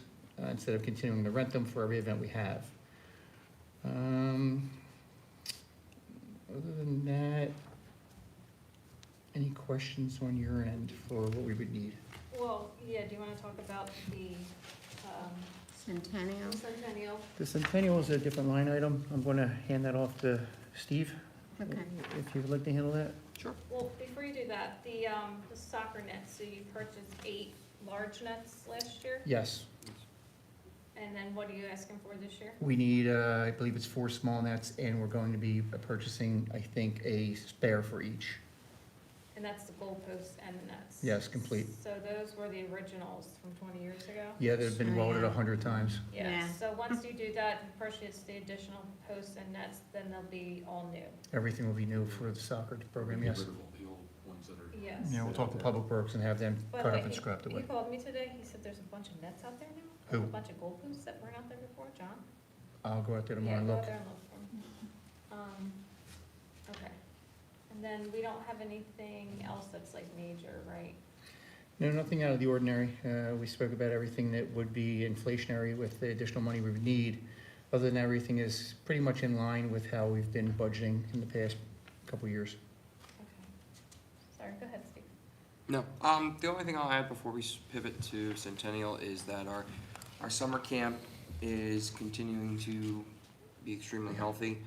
instead of continuing to rent them for every event we have. Other than that, any questions on your end for what we would need? Well, yeah, do you want to talk about the Centennial. Centennial? The Centennial is a different line item. I'm going to hand that off to Steve. Okay. If you would like to handle that. Well, before you do that, the soccer nets, so you purchased 8 large nets last year? Yes. And then what are you asking for this year? We need, I believe it's 4 small nets, and we're going to be purchasing, I think, a spare for each. And that's the goalposts and the nets? Yes, complete. So those were the originals from 20 years ago? Yeah, they've been welded 100 times. Yeah, Yeah. so once you do that and purchase the additional posts and nets, then they'll be all new. Everything will be new for the soccer program, yes. Yes. Yeah, we'll talk to Public Works and have them By the cut way, up and scrapped He away. called me today, he said there's a bunch of nets out there now? Who? A bunch of goalposts that weren't out there before, John? I'll go out there tomorrow Yeah, and go look. out there and look for them. Okay. And then we don't have anything else that's like major, right? No, nothing out of the ordinary. We spoke about everything that would be inflationary with the additional money we would need. Other than that, everything is pretty much in line with how we've been budgeting in the past couple of years. Okay. Sorry, go ahead, Steve. No, the only thing I'll add before we pivot to Centennial is that our summer camp is continuing to be extremely healthy.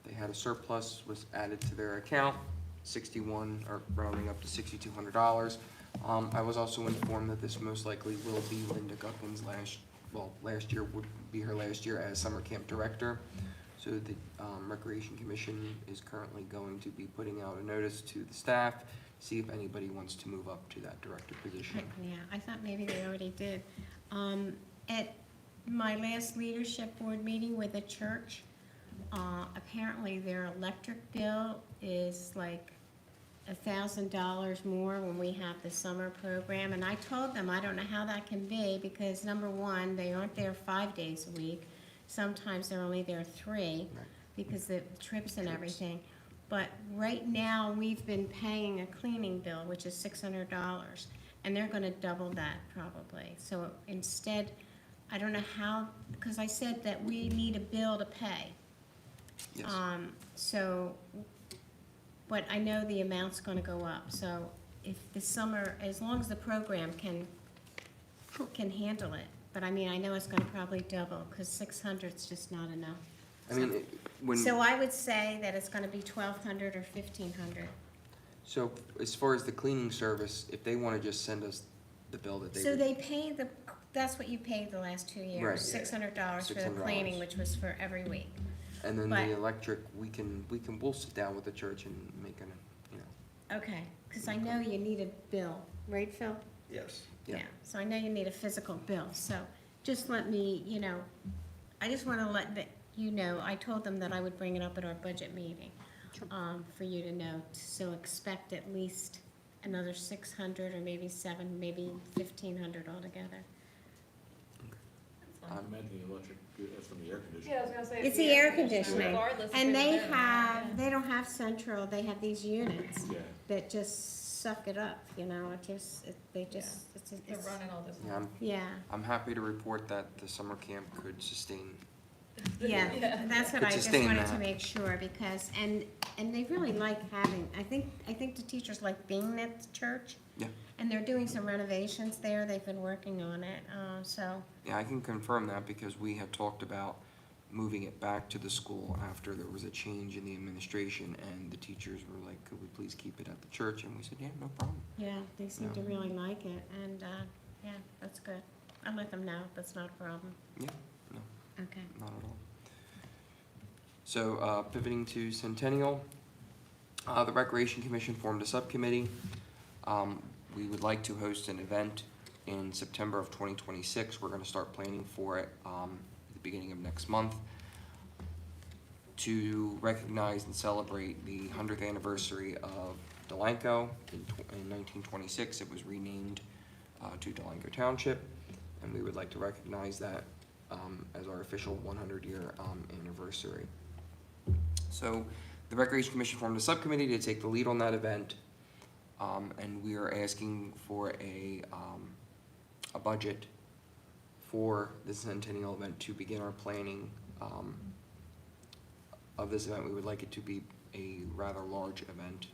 They had a surplus, was added to their account, 61, or rounding up to $6,200. I was also informed that this most likely will be Linda Gutman's last year would be her last year as summer camp director. So the Recreation Commission is currently going to be putting out a notice to the staff, see if anybody wants to move up to that director position. Yeah, I thought maybe they already did. At my last leadership board meeting with the church, apparently their electric bill is like $1,000 more when we have the summer program, and I told them, I don't know how that can be, because number one, they aren't there 5 days a week. Sometimes they're only there 3, because the trips and everything. But right now, we've been paying a cleaning bill, which is $600, and they're gonna double that probably. So instead, I don't know how, because I said that we need a bill to pay. Yes. So, but I know the amount's gonna go up, so if the summer, as long as the program can handle it. But I mean, I know it's gonna probably double, because 600's just not enough. I mean, when, So I would say that it's gonna be 1,200 or 1,500. so as far as the cleaning service, if they wanna just send us the bill that they So would- they pay that's what you paid the last 2 years, Right. $600 for the $600. cleaning, which was for every week. And then But- the electric, we'll sit down with the church and make an, you know. Okay, because I know you need a bill, right, Phil? Yes. Yeah. Yeah, so I know you need a physical bill, so just let me, I just want to let you know, I told them that I would bring it up at our budget meeting, for you to know, so expect at least another 600 or maybe 7, maybe 1,500 altogether. I imagine the electric, that's from the air conditioning. Yeah, I was gonna say. It's the air conditioning, Regardless if and it's they there or not, have, they don't have central, they have these units Yeah. that just suck it up, they just, They're running all this. Yeah, yeah. I'm happy to report that the summer camp could sustain. Yeah, that's what Could I just sustain wanted to that. make sure, because, and they really like having, I think the teachers like being at the church. Yeah. And they're doing some renovations there, they've been working on it, so, Yeah, I can confirm that because we had talked about moving it back to the school after there was a change in the administration, and the teachers were like, could we please keep it at the church? And we said, yeah, no problem. yeah, they seem to Yeah. really like it, and, yeah, that's good. I'll let them know, that's not a problem. Yeah, no, Okay. not at all. So pivoting to Centennial, the Recreation Commission formed a subcommittee. We would like to host an event in September of 2026. We're gonna start planning for it at the beginning of next month to recognize and celebrate the 100th anniversary of Delanco. In 1926, it was renamed to Delanco Township, and we would like to recognize that as our official 100-year anniversary. So the Recreation Commission formed a subcommittee to take the lead on that event. And we are asking for a budget for the Centennial event to begin our planning of this event. We would like it to be a rather large event,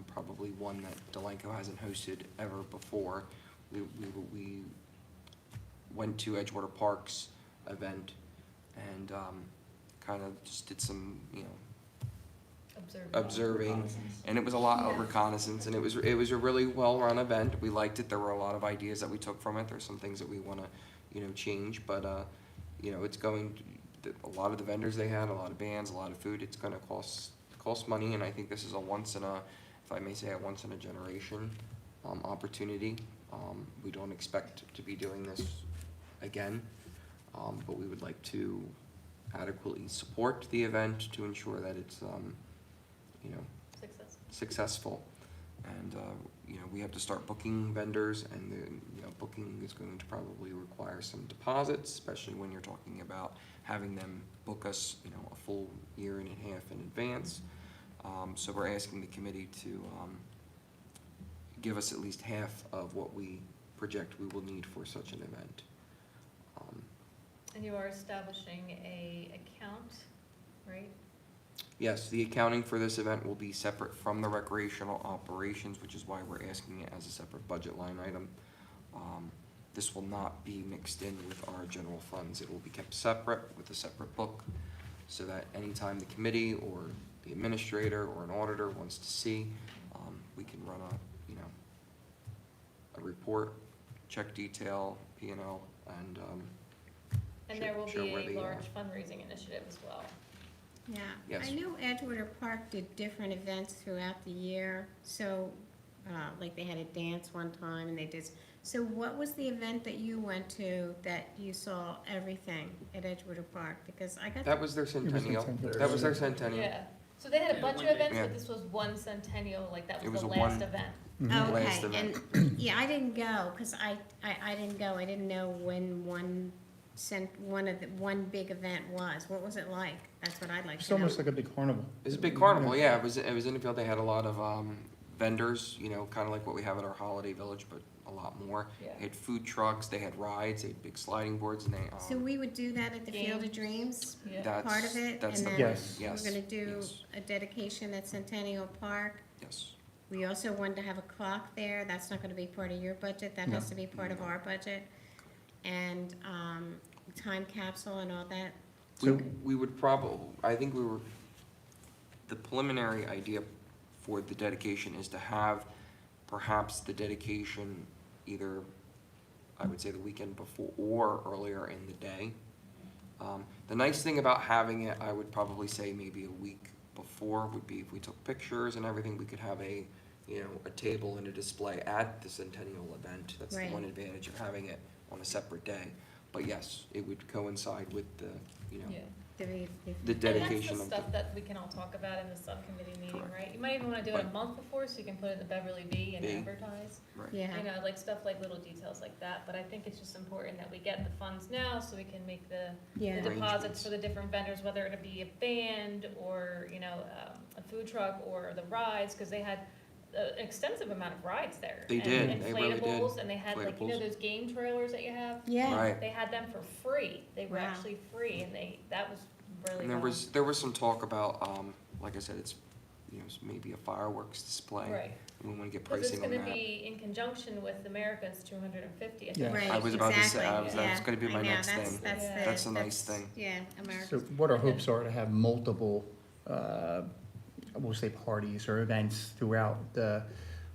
probably one that Delanco hasn't hosted ever before. We went to Edgewater Park's event and kind of just did some, observing, and it was a lot of reconnaissance, and it was a really well-run event. We liked it. There were a lot of ideas that we took from it. There's some things that we want to, change, but it's going. A lot of the vendors they had, a lot of bands, a lot of food. It's going to cost money, and I think this is a once in a generation opportunity. We don't expect to be doing this again, but we would like to adequately support the event to ensure that it's successful. And, we have to start booking vendors, and booking is going to probably require some deposits, especially when you're talking about having them book us, a full year and a half in advance. So we're asking the committee to give us at least half of what we project we will need for such an event. And you are establishing a account, right? Yes, the accounting for this event will be separate from the recreational operations, which is why we're asking it as a separate budget line item. This will not be mixed in with our general funds. It will be kept separate with a separate book, so that anytime the committee or the administrator or an auditor wants to see, we can run a report, check detail, P&L, And there will show where be they a are. large fundraising initiative as well. Yeah, Yes. I know Edgewater Park did different events throughout the year, so, like they had a dance one time and they did, so what was the event that you went to that you saw everything at Edgewater Park? Because I got. That was their centennial. centennial. That was their centennial. Yeah, So they had a Yeah, bunch one of day. events, Yeah. but this was one centennial, like that It was was the a last one- event. Last Okay, event. and, yeah, I didn't go, because I didn't go, I didn't know when one big event was. What was it like? That's what I'd like It's to know. almost like a big carnival. It was a big carnival, yeah. It was in the field. They had a lot of vendors, you know, kind of like what we have at our holiday village, but a lot more. Yeah. They had food trucks, they had rides, they had big sliding boards, and they. So we would do that at the Field of Games. Dreams, Yeah. That's part of it? That's and the then plan. Yes. Yes. We're gonna do yes, a dedication at Centennial Park. Yes. We also wanted to have a clock there. That's not gonna be part of your budget. That No. has to be part of our budget. And, time capsule and all that. We would probably, I think the preliminary idea for the dedication is to have perhaps the dedication either, I would say the weekend before or earlier in the day. The nice thing about having it, I would probably say maybe a week before would be if we took pictures and everything, we could have a table and a display at the centennial event. That's the Right. one advantage of having it on a separate day. But yes, it would coincide with the, Yeah. the dedication And of that's the the. stuff that we can all talk about in the subcommittee meeting, right? You might even wanna do it a Right. month before, so you can put it in the Beverly Bee and Bee. advertise. Right. Yeah. You know, like stuff like little details like that, but I think it's just important that we get the funds now, so we can make the Yeah. deposits Arrangements. for the different vendors, whether it be a band or, a food truck or the rides, cause they had an extensive amount of rides there. They and did. They really did. Inflatables, and they had like, Inflatables. those game trailers that you have? Yeah. Right. They had them for free. They were Wow. actually free, and that was really And there well. was some talk about, like I said, it's, maybe a fireworks display. Right. And we wanna get Because it's pricing on gonna that. be in conjunction with America's 250th. Yeah. Right, I was about to say, exactly, that's gonna be yeah. my I know, next that's- thing. That's a nice thing. Yeah, America. So what our hopes are to have multiple, we'll say parties or events throughout the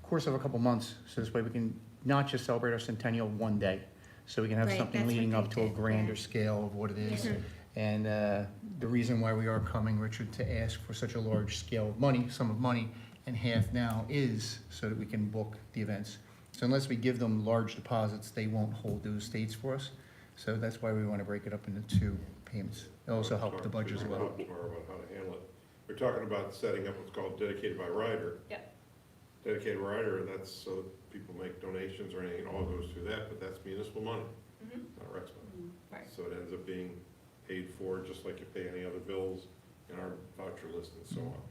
course of a couple months. So this way we can not just celebrate our centennial one day. So we can have Right, something that's what leading they up to a did, grander yeah. scale of what it is. Mhm. And the reason why we are coming, Richard, to ask for such a large scale of money, sum of money, and half now is so that we can book the events. So unless we give them large deposits, they won't hold those dates for us. So that's why we want to break it up into 2 payments. It also helps the budget as well. Talk tomorrow about how to handle it. We're talking about setting up what's called dedicated by rider. Yep. Dedicated rider, that's so that people make donations or anything, it all goes through that, but that's municipal money, Mhm. not Rex money. Right. So it ends up being paid for just like you pay any other bills in our voucher list and so on.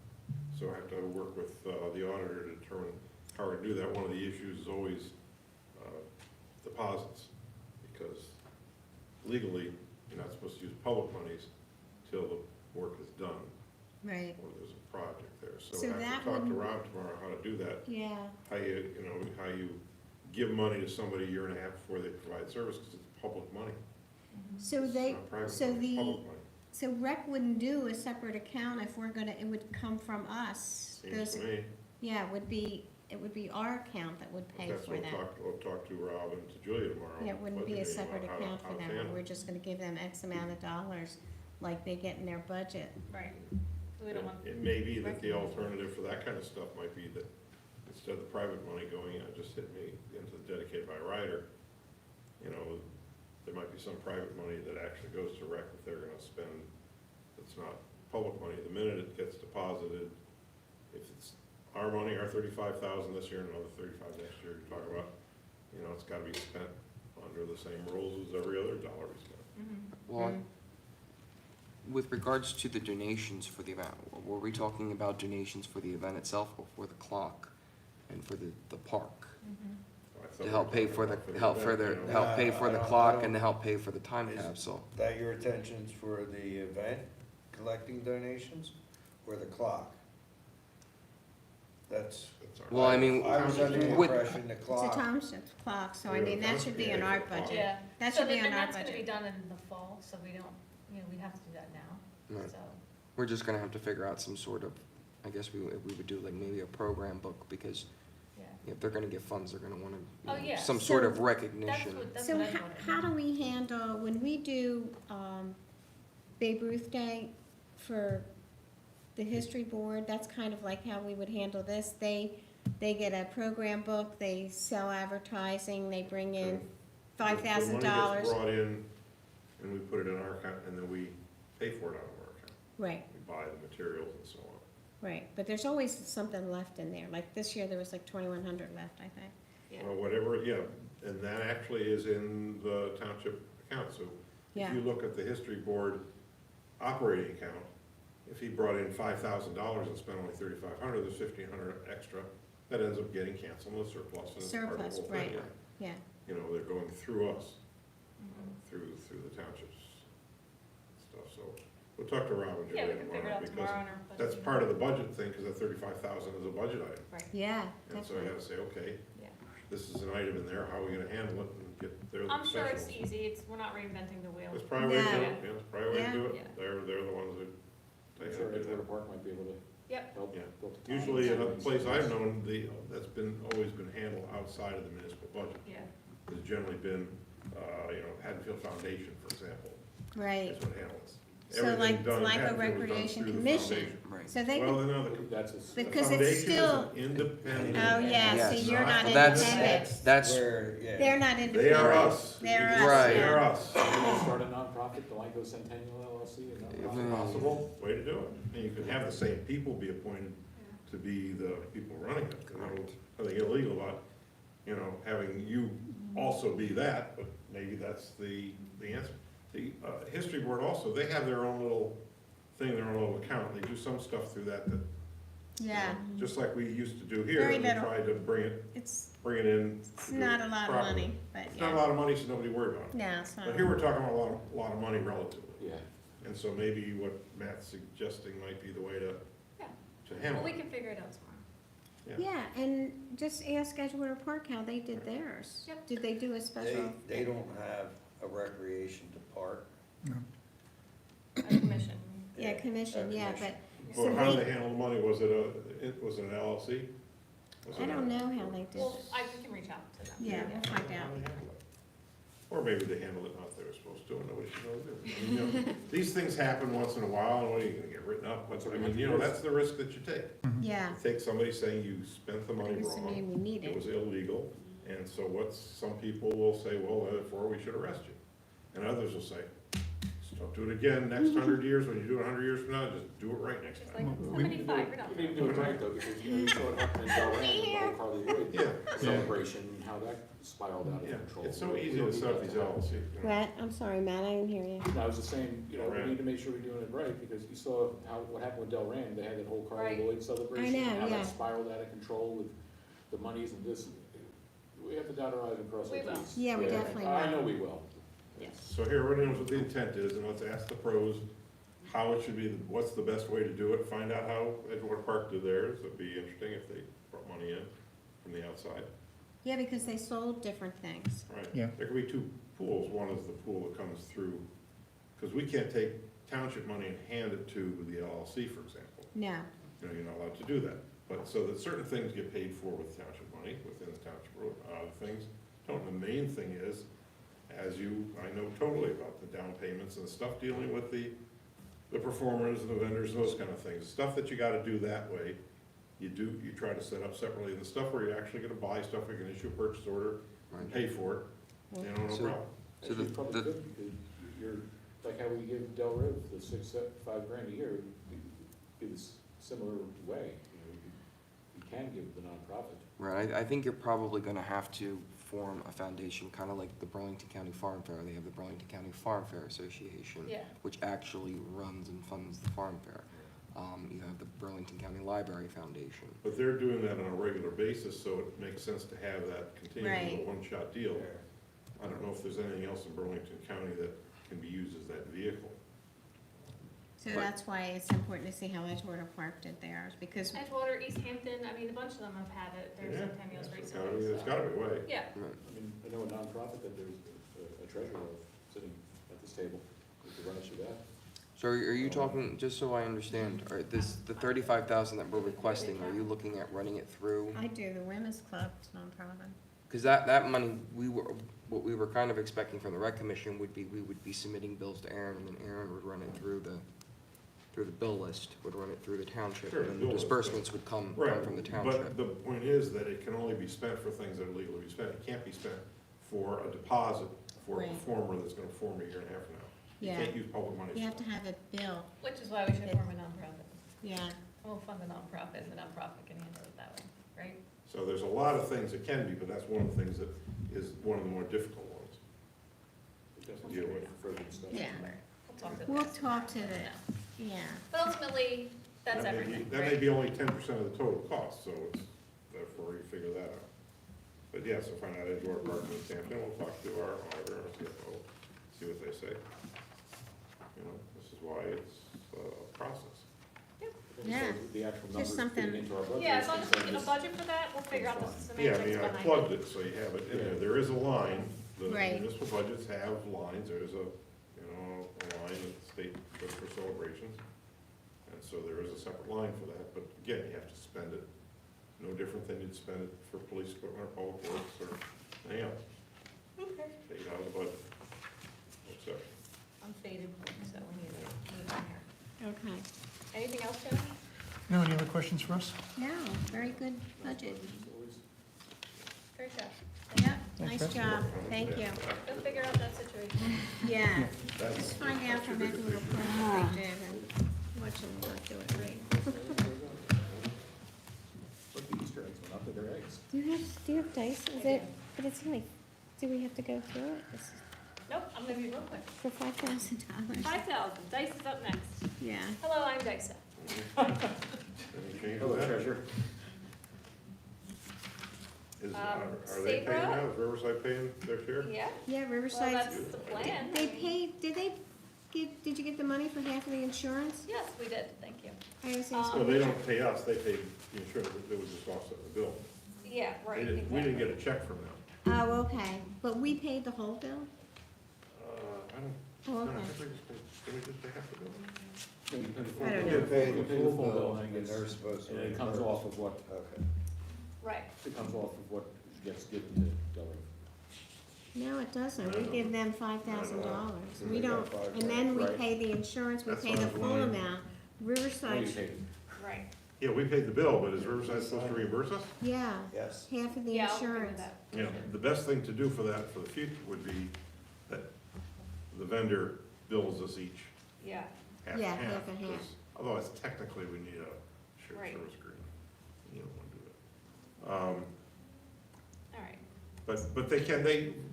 So I have to work with the auditor to determine how we're gonna do that. One of the issues is always deposits, because legally, you're not supposed to use public monies till the work is done, Right, or there's a project there. So So I have that to talk to wouldn't- Rob tomorrow how to do that. yeah. How you give money to somebody a year and a half before they provide service, because it's public money. So It's they, not private so money, it's the, public money. so rec wouldn't do a separate account if we're gonna, it would come from us. Seems Those, to me. yeah, it would be our account that would pay That's for what that. I'll talk to Rob and to Julia tomorrow. Yeah, it wouldn't be a budget meeting separate about how to- account how for to them, handle we're it. just gonna give them X amount of dollars, like they get in their budget. Right. We don't want. It may be that the alternative for that kind of stuff might be that instead of the private money going in, just hit me into the dedicated by rider, there might be some private money that actually goes to rec if they're gonna spend, it's not public money. The minute it gets deposited, if it's our money, our 35,000 this year and another 35 next year, you're talking about, it's gotta be spent under the same rules as every other dollar we spend. Well, with regards to the donations for the event, were we talking about donations for the event itself or for the clock and for the park? I thought To we help were pay talking for the, about for help for event, the, help pay for the clock and to I help pay for the time Is- capsule. that your intentions for the event, collecting donations, or the clock? That's. That's our- Well, I mean, I was under the with- impression the It's a clock. township clock, so I Yeah, mean, that should be in our budget. Yeah. That So should be then- in our And that's gonna be budget. done in the fall, so we don't, we have to do that now, Right. so. We're just gonna have to figure out some sort of, I guess we would do like maybe a program book, because Yeah. if they're gonna get funds, they're gonna wanna, Oh, yeah. some sort of So recognition. That's So what I how, wanted. how do we handle, when we do, Babe Ruth Day for the history board, that's kind of like how we would handle this. They get a program book, they sell advertising, they bring in $5,000. The money gets brought in, and we put it in our account, and then we pay for it out of our account. Right, We buy the materials and so on. Right, but there's always something left in there, like this year there was like 2,100 left, I think. Or whatever, yeah, and that actually is in the township account, so if you look at the history board operating account, if he brought in $5,000 and spent only $3,500, there's $1,500 extra, that ends up getting canceled in the surplus, and it's part of the Surplus, whole right, thing. yeah. You know, they're going through us, through the townships stuff, so we'll talk to Rob and Yeah, we Joey can figure it tomorrow, out because tomorrow on our budget that's meeting. part of the budget thing, because that 35,000 is a budget item. Right. Yeah, And so I definitely. gotta say, okay, Yeah. this is an item in there, how are we gonna handle it and get there? I'm sure it's easy, we're not reinventing the wheel. That's probably a way to do No. it, yeah, that's probably a way to do it. Yeah. They're the ones that take Sure, it. Edgewater Park might be able to Yep. help. Yeah. build the Usually, in a town. place I've known, that's always been handled outside of the municipal budget. Yeah. It's generally been, Haddonfield Foundation, for example, Right. is what handles. So Everything like done in Delanco Haddonfield was done Recreation through the Commission, foundation. Right. so they, Well, can- no, That's the Because it's foundation is still- an independent. oh, yeah, Yes. so you're not Well, that's- independent. That's, Where, yeah. They're not They independent. are us. They're us, Right. They yeah. are us. Can you start a nonprofit, Delanco Centennial LLC, a nonprofit? Possible way to do it. And you could have the same people be appointed to be the people running it. Correct. Nothing illegal about, having you also be that, but maybe that's the answer. The history board also, they have their own little thing, their own little account. They do some stuff through that, Yeah, just like we used to do here. Very and we little. tried to bring it it's in. it's not a lot of properly. money, but It's not a yeah. lot of money, so nobody worried about it. No, it's not. But here we're talking about a lot of money relatively. Yeah. And so maybe what Matt's suggesting might be the way to Yeah. handle Well, we it. can figure it out tomorrow. Yeah, and just ask Edgewater Park how they did theirs. Yep. Did they do a special? They don't have a recreation park. A commission. Yeah, commission, yeah, but, Well, so how they, they handle the money, was it an LLC? Was I it don't know how they did Well, it. we can reach out to them. Yeah, we'll find How out. they handle it. Or maybe they handle it not they were supposed to, and nobody should know they did. I mean, these things happen once in a while, and what are you gonna get written up? But, I mean, that's the risk that you take. Yeah, You take somebody saying you spent the money because wrong, we need it it. was illegal, and so some people will say, well, therefore, we should arrest you. And others will say, just don't do it again, next 100 years, when you do it 100 years from now, just do it right next It's time. like 75, we're not. You need to do it right, though, because you saw it happen in Delran, the whole Harley Wood Yeah. celebration, and how that spiraled out of Yeah, control. it's so We easy don't to need set up that these to happen. LLCs. What? I'm sorry, Matt, I didn't hear you. I was just saying, we Delran. need to make sure we're doing it right, because you saw what happened with Delran, they had that whole Carly Right. Lloyd celebration. know, How yeah. that spiraled out of control with the monies and this, we have to dot our i's and cross We our will. t's. Yeah, we definitely I will. know we will. So here, everybody knows what the intent is, and let's ask the pros how it should be, what's the best way to do it, find out how Edgewater Park did theirs. It'd be interesting if they brought money in from the outside. Yeah, because they sold different things. Right. Yeah. There could be two pools. One is the pool that comes through, because we can't take township money and hand it to the LLC, for example. No, You're not allowed to do that. But so that certain things get paid for with township money, within the township road, other things don't. The main thing is, I know totally about the down payments and the stuff dealing with the performers and the vendors, those kind of things. Stuff that you gotta do that way, you try to set up separately. And the stuff where you're actually gonna buy stuff, you're gonna issue a purchase order and pay for it, no So- problem. So Actually, it's probably good, because you're, like how we give Del Riv the $5,000 a year, be this similar way, you can give the nonprofit. right, I think you're probably gonna have to form a foundation, kind of like the Burlington County Farm Fair. They have the Burlington County Farm Fair Association, Yeah. which actually runs and funds the farm fair. You have the Burlington County Library Foundation. But they're doing that on a regular basis, so it makes sense to have that continue as a Right. one-shot deal. I don't know if there's anything else in Burlington County that can be used as that vehicle. so that's why it's important to see how Edgewater Park did theirs, because, Edgewater, East Hampton, I mean, a bunch of them have had it, their Yeah. centennials It's gotta be- recently, It's so. gotta be a way. Yeah, Right. I mean, I know a nonprofit that there's a treasurer of sitting at this table, we could run it through that. So are you talking, just so I understand, the 35,000 that we're requesting, are you looking at running it through? I do, the Women's Club's nonprofit. Because that money, what we were kind of expecting from the rec commission would be, we would be submitting bills to Aaron, and then Aaron would run it through the bill list, would run it through the township, Sure, and then bill the list, disbursements would come Right, from the but township. the point is that it can only be spent for things that are legally be spent. It can't be spent for a deposit for a Right. performer that's gonna perform a year and a half from now. You Yeah. can't use public money. You have to have a bill, which is why we should form a nonprofit. yeah. We'll fund the nonprofit, and the nonprofit can handle it that way, right? So there's a lot of things that can be, but that's one of the things that is one of the more difficult ones to deal with. Yeah. We'll talk to the We'll pastor. talk to the, No. yeah. But ultimately, that's That may be- everything, That may right? be only 10% of the total cost, so it's, therefore you figure that out. But yeah, so find out into our partner in Tampa, we'll talk to our auditor, our CFO, see what they say. You know, this is why it's a process. Yeah. The actual Just numbers something- fitting into our budget. Yeah, as long as we and get a just- budget for that, we'll figure out the Yeah, I semantics mean, I behind it. plugged it, so you have it in there. There is a line, the Right. municipal budgets have lines, there's a, you know, a line that the state does for celebrations. And so there is a separate line for that, but again, you have to spend it, no different than you'd spend it for police equipment or public works or anything else. Okay. Take it out of the budget. So, I'm faded, so we need to move on here. Okay. Anything else, Jenna? No, any other questions for us? No, very good budget. Great job. Yep, Thanks, nice Beth. job. Thank you. Go figure out that situation. Yeah. that's- Just find out from every little program they did and watch them not do it right. But the Easter eggs went up with their eggs. Do you have dice? Is it, but it's only, do we have to go through it? This is Nope, I'm gonna be real quick. for $5,000? 5,000, Dice is up next. Yeah. Hello, I'm Dice. Any change Hello, with that? treasurer. Are they paying Sabra? now? Is Riverside paying their share? Yeah, Yeah, well, Riverside. that's the plan. They paid, did you get the money for half of the insurance? Yes, we did, thank you. I was So asking. they don't pay us, they pay the insurance, it was just offset the bill. Yeah, right, We didn't exactly. get a check from them. Oh, okay, but we paid the whole bill? I don't, Oh, no, I okay. think did we just pay half the bill? I don't You know. pay the full bill, and and they're supposed to. and it comes off of what, Okay. Right, it comes off of what gets given to Delanco. No, it doesn't. We give them $5,000. We They got don't, five, and then we right. pay the insurance, we That's pay what the I was full wondering. amount. What do Riverside, you pay? right. Yeah, we paid the bill, but is Riverside supposed to reimburse us? yeah, Yes. half of the Yeah, I'll figure insurance. that. You know, the best thing to do for that for the future would be that the vendor bills us each Yeah, half and Yeah, half. half and half. 'Cause Otherwise, technically, we need a shared Right. service agreement. You don't want to do that. all right. But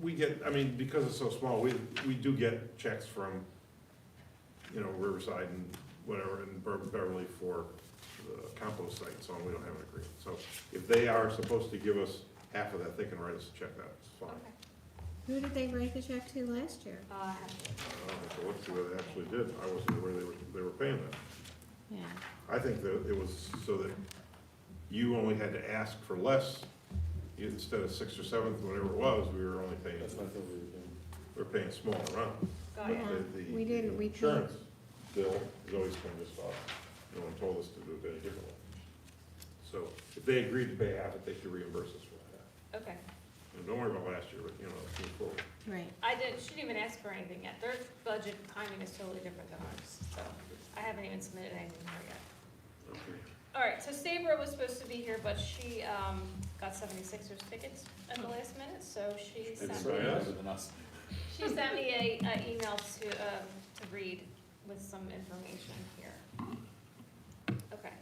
we get, I mean, because it's so small, we do get checks from, you know, Riverside and whatever, and Beverly for the compost site, so we don't have an agreement. So if they are supposed to give us half of that, they can write us a check, that's fine. Okay. Who did they write the check to last year? So let's see what they actually did. I wasn't aware they were paying that. Yeah. I think that it was so that you only had to ask for less, instead of sixth or seventh, whatever it was, we were only paying, That's what I thought we were doing. we were paying a small amount. Got But it. the We didn't, we paid, insurance bill is always come this off. No one told us to do it any differently. So if they agreed to pay half it, they should reimburse us for that. Okay. And don't worry about last year, but, you know, let's move forward. right. Shouldn't even ask for anything yet. Their budget timing is totally different than ours, so I haven't even submitted anything here yet. Okay. All right, so Sabra was supposed to be here, but she, got 76ers tickets at the last minute, so she It's sent so me, yes. Better than us. she sent me a email to read with some information here. Okay.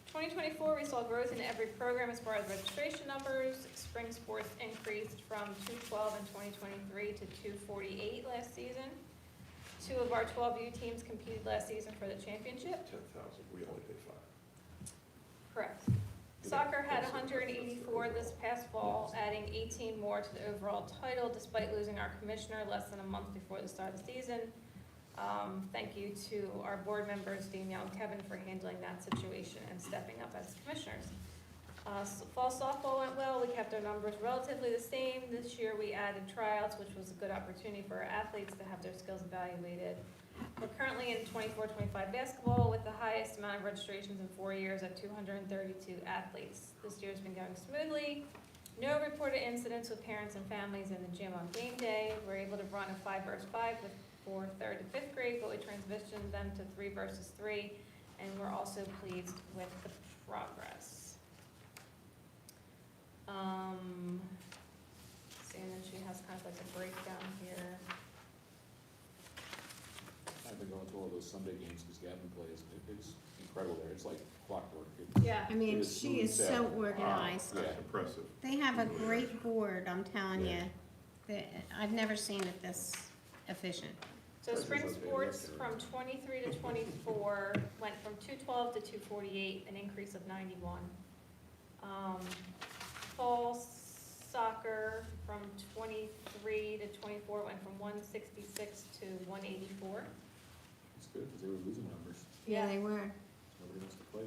2024, we saw growth in every program as far as registration numbers. Spring sports increased from 212 in 2023 to 248 last season. 2 of our 12 U teams competed last season for the championship. 10,000, we only pay 5. Correct. Soccer had 184 this past fall, adding 18 more to the overall title despite losing our commissioner less than a month before the start of the season. Thank you to our board members, Danielle and Kevin, for handling that situation and stepping up as commissioners. Fall softball went well. We kept our numbers relatively the same. This year we added tryouts, which was a good opportunity for our athletes to have their skills evaluated. We're currently in 24-25 basketball with the highest amount of registrations in 4 years at 232 athletes. This year's been going smoothly. No reported incidents with parents and families in the gym on game day. We're able to run a 5 versus 5 for 3rd to 5th grade, but we transitioned them to 3 versus 3, and we're also pleased with the progress. See, and then she has kind of like a breakdown here. I've been going to all those Sunday games, because Gavin plays, it's incredible there, it's like clockwork. Yeah. I mean, It is she is smooth so sailing. organized. Yeah. That's impressive. They have a great board, I'm telling you. Yeah. I've never seen it this efficient. So spring sports from 23 to 24 went from 212 to 248, an increase of 91. Fall soccer from 23 to 24 went from 166 to 184. It's good, because they were losing numbers, Yeah, they were. nobody wants to play.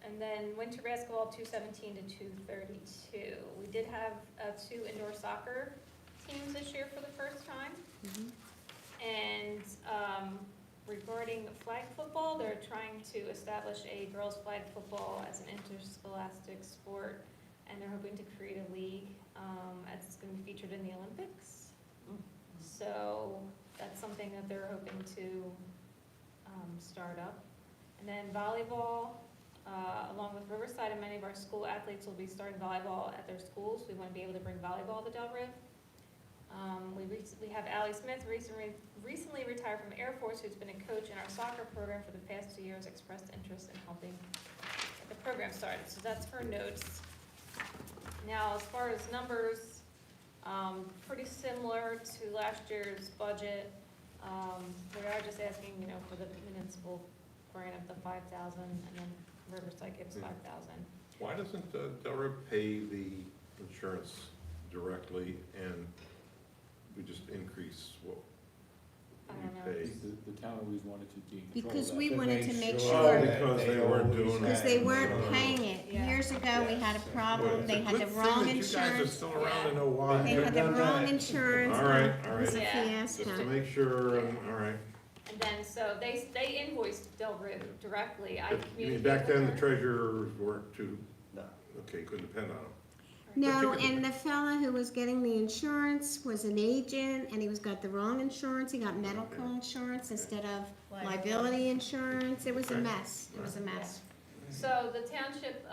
And then winter basketball, 217 to 232. We did have 2 indoor soccer teams this year for the first time. And regarding flag football, they're trying to establish a girls' flag football as an interscholastic sport, and they're hoping to create a league as it's going to be featured in the Olympics. So that's something that they're hoping to start up. And then volleyball, along with Riverside and many of our school athletes will be starting volleyball at their schools. We want to be able to bring volleyball to Del Rive. We have Allie Smith, recently retired from the Air Force, who's been a coach in our soccer program for the past 2 years, expressed interest in helping get the program started. So that's her notes. Now, as far as numbers, pretty similar to last year's budget. We are just asking, for the municipal grant of the 5,000, and then Riverside gives 5,000. Why doesn't Del Rive pay the insurance directly and we just increase what I we don't know. pay? The town always wanted to be in control of Because that. we wanted to make Oh, sure, because they weren't doing it. because they weren't paying it. Yeah. Years ago, we had a Well, problem, it's they a had the good thing wrong that you guys are insurance. still around to know why. They had the wrong insurance. All right, It was a Yeah. Just to fiasco. make sure, all right. And then, so they invoiced Del Rive directly. I But, I mean, communicated back then, the with her. treasurers weren't too, okay, couldn't depend on them. No, and the fella who was getting the insurance was an agent, and he got the wrong insurance. He got medical insurance instead of liability insurance. It was a mess. It was a mess. So the township,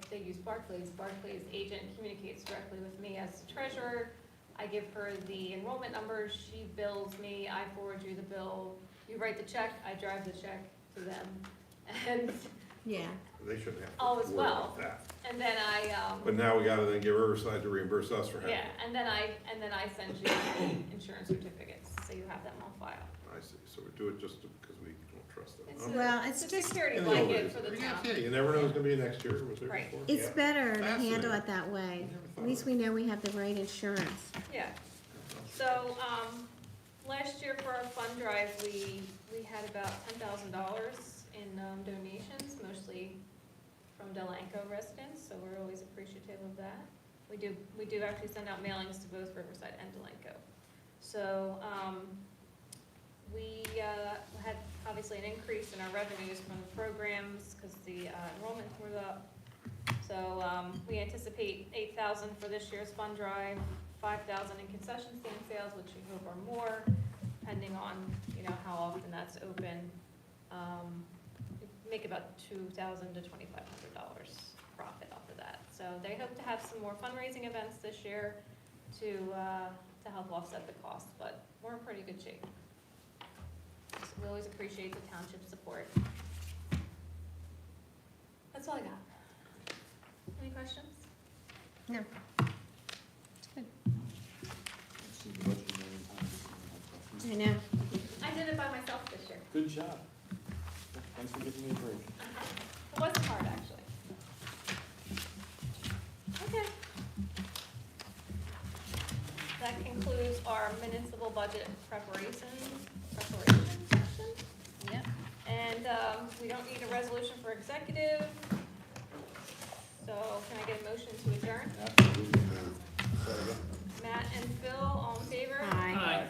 they use Barclays. Barclays agent communicates directly with me as the treasurer. I give her the enrollment number, she bills me, I forward you the bill. You write the check, I drive the check to them. And Yeah. They shouldn't have all to is worry well. about that. And then But now we gotta then give Riverside to reimburse us for having yeah, it. and then I send you the insurance certificates, so you have them on file. I see, so we do it just because we don't trust them. It's Okay. Well, it's it's a just, security In the old blanket days. for the Yeah, town. yeah, you never know who's gonna be next year, was there Right. before? it's better to handle Fascinating. it that way. At least we know we have the right insurance. Yeah. So, last year for our fund drive, we had about $10,000 in donations, mostly from Delanco residents, so we're always appreciative of that. We do actually send out mailings to both Riverside and Delanco. So, we had obviously an increase in our revenues from the programs because the enrollment was up. So, we anticipate 8,000 for this year's fund drive, 5,000 in concession stand sales, which we hope are more, depending on, how often that's open. We make about $2,000 to $2,500 profit off of that. So they hope to have some more fundraising events this year to help offset the cost, but we're in pretty good shape. So we always appreciate the township support. That's all I got. Any questions? No. I've seen the budget a million times, I don't have questions. I know. I did it by myself this year. Good job. Thanks for giving me a break. It wasn't hard, actually. Okay. That concludes our municipal budget preparation section. Yep. And we don't need a resolution for executive. So can I get a motion to adjourn? Absolutely. Sorry. Matt and Phil, all in favor? Aye. Aye.